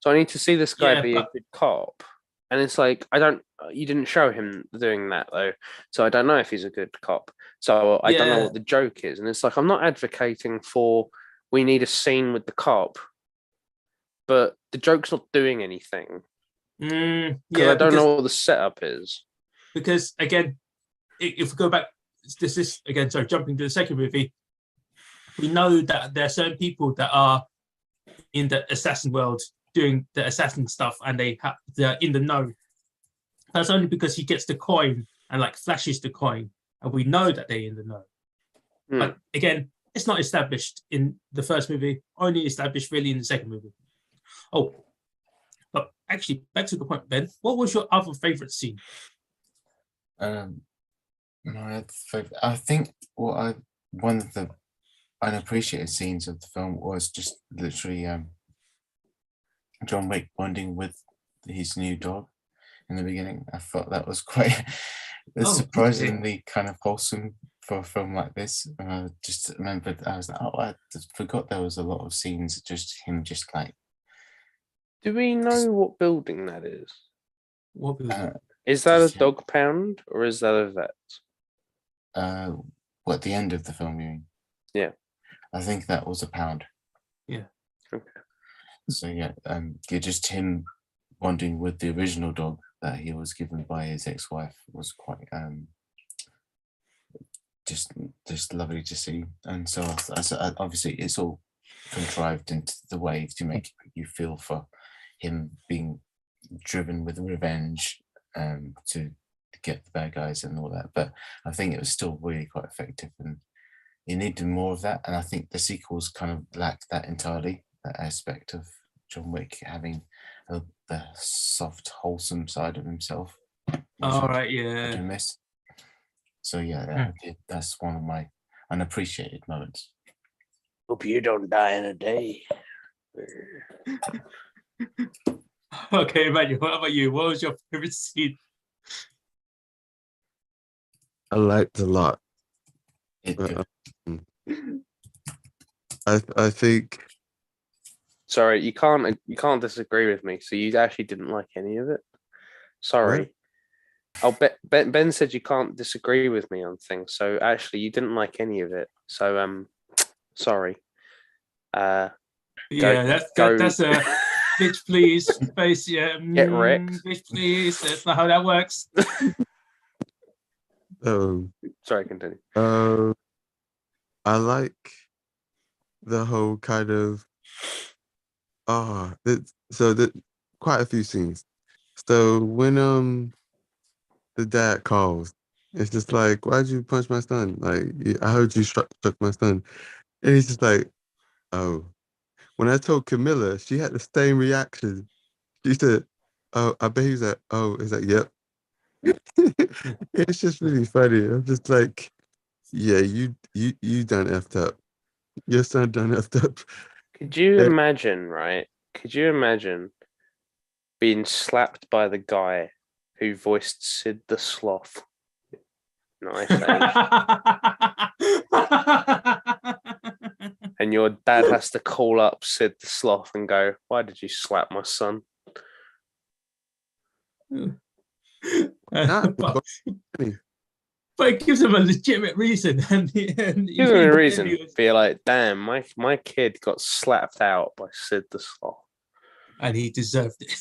So I need to see this guy be a good cop. And it's like, you didn't show him doing that though. So I don't know if he's a good cop. So I don't know what the joke is. And it's like, I'm not advocating for, we need a scene with the cop, but the joke's not doing anything. Because I don't know what the setup is. Because again, if we go back, jumping to the second movie, we know that there are certain people that are in the assassin world doing the assassin stuff, and they're in the know. That's only because he gets the coin and like flashes the coin, and we know that they're in the know. But again, it's not established in the first movie, only established really in the second movie. Oh, but actually, back to the point, Ben, what was your other favorite scene? My favorite, I think one of the unappreciated scenes of the film was just literally John Wick bonding with his new dog in the beginning. I thought that was quite surprisingly kind of wholesome for a film like this. Just remembered, I was like, I forgot there was a lot of scenes just him just like. Do we know what building that is? What building? Is that a dog pound or is that a vet? At the end of the film, you mean? Yeah. I think that was a pound. Yeah. Okay. So just him bonding with the original dog that he was given by his ex-wife was quite just lovely to see. And so obviously it's all contrived into the way to make you feel for him being driven with revenge to get the bad guys and all that. But I think it was still really quite effective, and you needed more of that. And I think the sequels kind of lacked that entirely, that aspect of John Wick having the soft, wholesome side of himself. which All I right, do yeah. miss. So yeah, that's one of my unappreciated moments. Hope you don't die in a day. Okay, Emmanuel, what about you? What was your favorite scene? I liked a lot. It But, good. I think Sorry, you can't disagree with me. So you actually didn't like any of it? Sorry. Oh, Ben said you can't disagree with me on things. So actually, you didn't like any of it. So sorry. Yeah, that's a bitch please face. Yeah, Get wrecked. bitch please. That's not how that works. Sorry, continue. I like the whole kind of quite a few scenes. So when the dad calls, it's just like, why'd you punch my son? Like I heard you struck my son, and he's just like, oh. When I told Camilla, she had the same reaction. She said, oh, I bet he's like, oh, is that yep. It's just really funny. I'm just like, yeah, you done effed up. Your son done effed up. Could you Yeah. imagine, right? Could you imagine being slapped by the guy who voiced Sid the Sloth? Nice age. And your dad has to call up Sid the Sloth and go, "Why did you slap my son?" Not but, funny. but it gives him a legitimate reason. And Gives him a reason. Be like, damn, my kid got slapped out by Sid the Sloth. And he deserved it.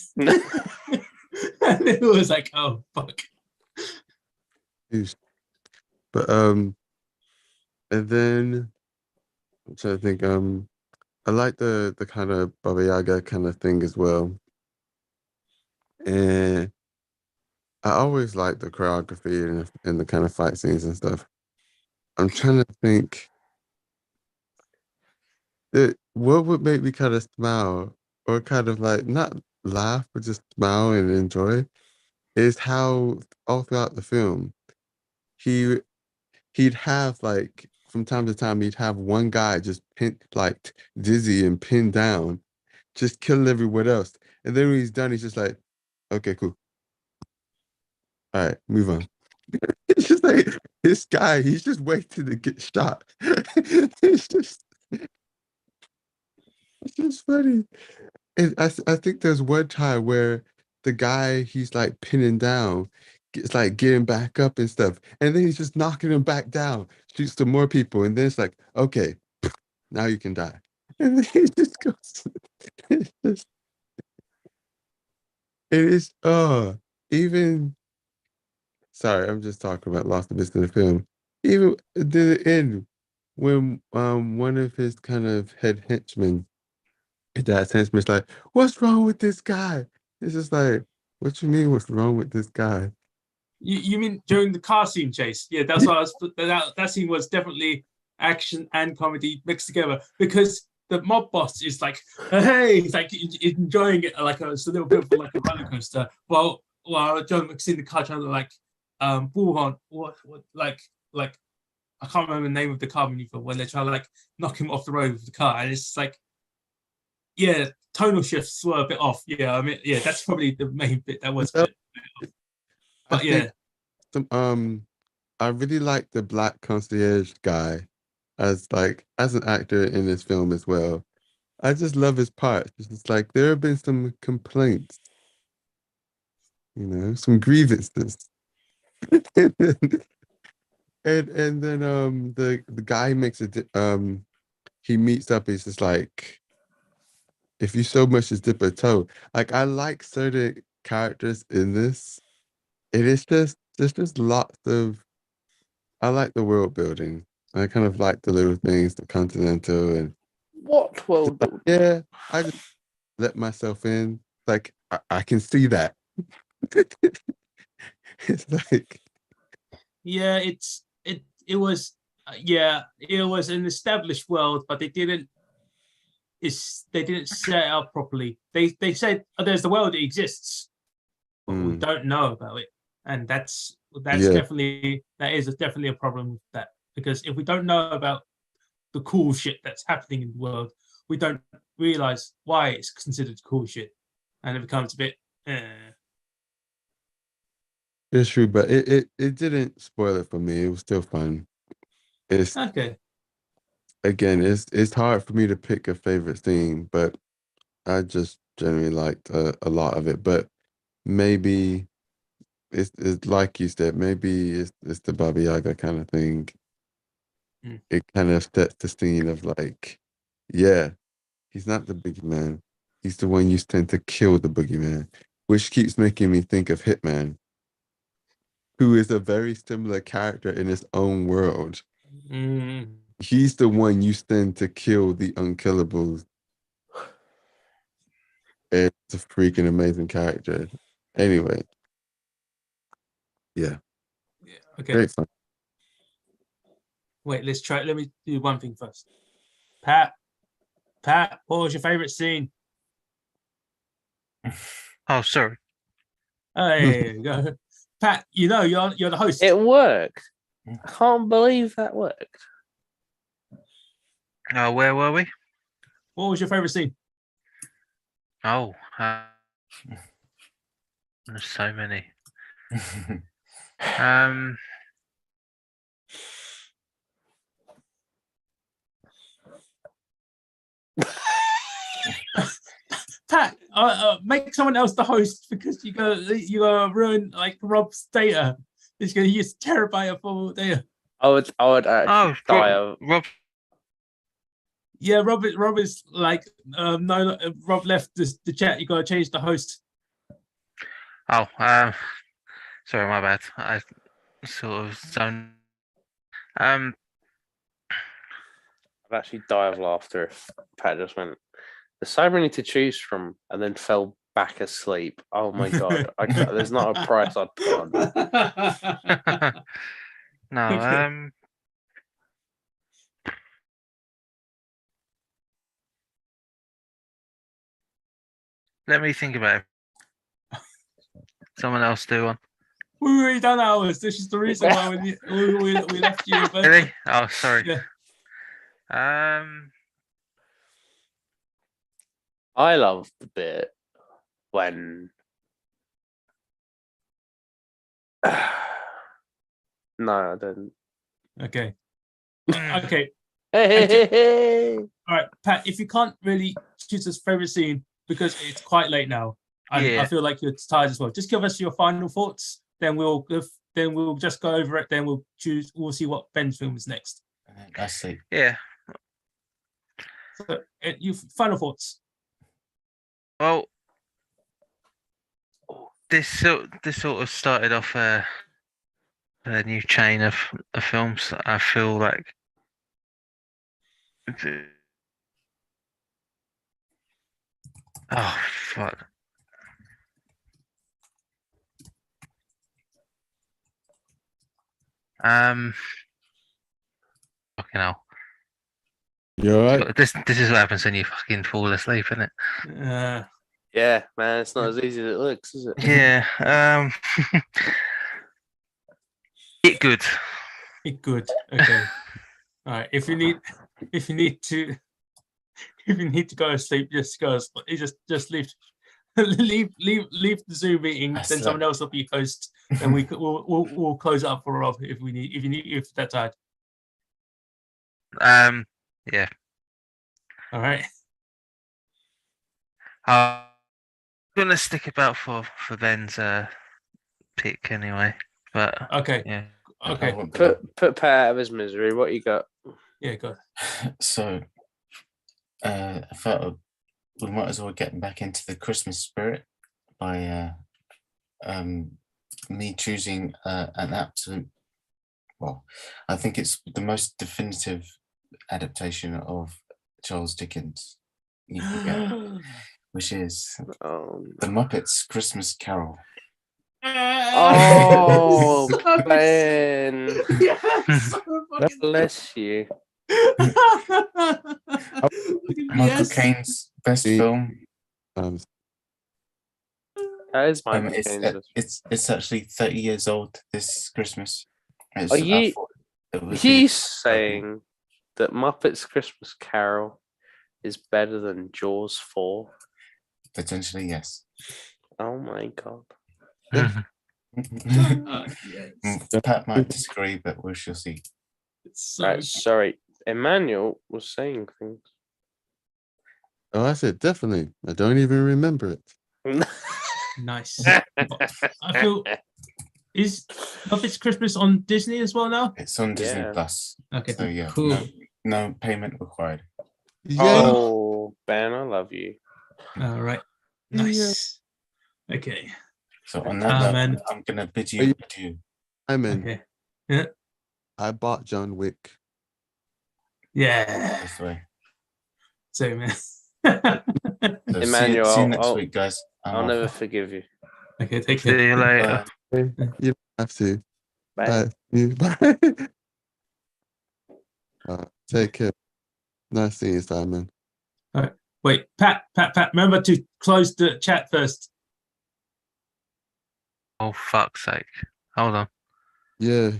And it was like, oh, fuck. But and then I'm trying to think, I like the kind of Baba Yaga kind of thing as well. And I always like the choreography and the kind of fight scenes and stuff. I'm trying to think what would make me kind of smile or kind of like not laugh, but just smile and enjoy is how all throughout the film he'd have like from time to time he'd have one guy just pinned like dizzy and pinned down, just killing everyone else. And then when he's done, he's just like, okay, cool. All right, move on. It's just like this guy, he's just waiting to get shot. It's just funny. And I think there's one time where the guy he's like pinning down gets like getting back up and stuff. And then he's just knocking him back down, shoots some more people, and then it's like, okay, now you can die. And then he just goes, it's just, it is even sorry, I'm just talking about Lost Abyss in the film. Even at the end, when one of his kind of head henchmen, his dad's henchman's like, what's wrong with this guy? It's just like, what you mean what's wrong with this guy? You mean during the car scene chase? Yeah, that's what I was. That scene was definitely action and comedy mixed together because the mob boss is like, hey, he's like enjoying it like it's a little bit of like a roller coaster. While John Wick's in the car trying to like bullhorn what like I can't remember the name of the car maneuver when they're trying to like knock him off the road with the car, and it's like, yeah, tonal shifts were a bit off. Yeah, I mean, yeah, that's probably the main bit that was a bit off. But yeah. I really like the black concierge guy as an actor in this film as well. I just love his part. It's just like there have been some complaints, some grievances. and then the guy makes it he meets up, he's just like, if you so much as dip a toe. Like I like certain characters in this. It is just there's just lots of I like the world building. I kind of like the little things, the continental and What world? yeah, I just let myself in. Like I can see that. It's like Yeah, it was it was an established world, but they didn't they didn't set it up properly. They said, oh, there's the world, it exists, but we don't know about it, and that's Yeah. definitely definitely a problem with that, because if we don't know about the cool shit that's happening in the world, we don't realize why it's considered cool shit, and it becomes a bit. It's true, but it didn't spoil it for me. It was still fun. It's Okay. again, it's hard for me to pick a favorite scene, but I just generally liked a lot of it. But maybe it's like you said, maybe it's the Baba Yaga kind of thing. It kind of sets the scene of like, yeah, he's not the boogeyman. He's the one you tend to kill the boogeyman, which keeps making me think of Hitman, who is a very similar character in his own world. He's the one you tend to kill the unkillables. It's a freaking amazing character. Anyway, yeah, Okay. great fun. Wait, let's try. Let me do one thing first. Pat, what was your favorite scene? Oh, sorry. Oh, there you go. Pat, you know you're the host. It worked. I can't believe that worked. Where were we? What was your favorite scene? Oh, there's so many. Pat, make someone else the host, because you go ruin like Rob's data. He's gonna use terabyte of full data. I would actually die of. Rob. Yeah, Rob is like no, Rob left the chat. You gotta change the host. Oh, sorry, my bad. I sort of zoned. I'd actually die of laughter if Pat just went, there's so many to choose from, and then fell back asleep. Oh my god. There's not a price I'd put on that. No, Okay. let me think about it. Someone else do one. We already done ours. This is the reason why we left you. Really? Oh, sorry. Yeah. I love the bit when no, I didn't. Okay. Okay. Hey. All right, Pat. If you can't really choose his favorite scene because it's quite late now, and I feel like you're tired as well, just give us your final thoughts. Then we'll just go over it. Then we'll choose. We'll see what Ben's film is next. I see. Yeah. So, you final thoughts. Well, this sort of started off a new chain of films. I feel like oh fuck. Fucking hell. You all right? This is what happens when you fucking fall asleep, isn't it? Yeah, man, it's not as easy as it looks, is it? Yeah. It good. It good. Okay. All right. If you need to go to sleep, just go. Just leave the Zoom meeting. That's Then someone else will be host. Then we'll close it up for Rob if that's hard. Yeah. All right. I'm gonna stick about for Ben's pick anyway. But Okay. yeah. Okay. Put Pat out of his misery. What you got? Yeah, go. So, I thought we might as well get back into the Christmas spirit by me choosing an absolute. Well, I think it's the most definitive adaptation of Charles Dickens you can get, which is The Muppets Christmas Carol. Oh, Ben. Yes. Bless you. Michael Yes. Caine's best See- film. That is Michael It's, Caine's best. it's actually 30 years old this Christmas. It's, Are I you- thought it would be He's exciting. saying that Muppets Christmas Carol is better than Jaws 4. Potentially, yes. Oh my god. Mhm. Yes. Pat might disagree, but we shall see. It's so Right, sorry. Emmanuel was saying things. Oh, I said definitely. I don't even remember it. nice. I feel is Muppets Christmas on Disney as well now? It's on Disney Yeah. Plus. Okay, So yeah, cool. no payment required. Yeah. Oh, Ben, I love you. All right, Yeah. nice. Okay, So on that note, man. I'm gonna bid Are you you- adieu. I'm in. okay, I bought John Wick. yeah. This way. So man. So Emmanuel, see you next I'll- week, guys. I'm I'll off. never forgive you. okay, take See care. you later. Bye. You don't have to. Bye. Bye. Take care. Nice seeing you, Simon. Wait, Pat. Remember to close the chat first. Oh fuck's sake! Hold on. Yeah.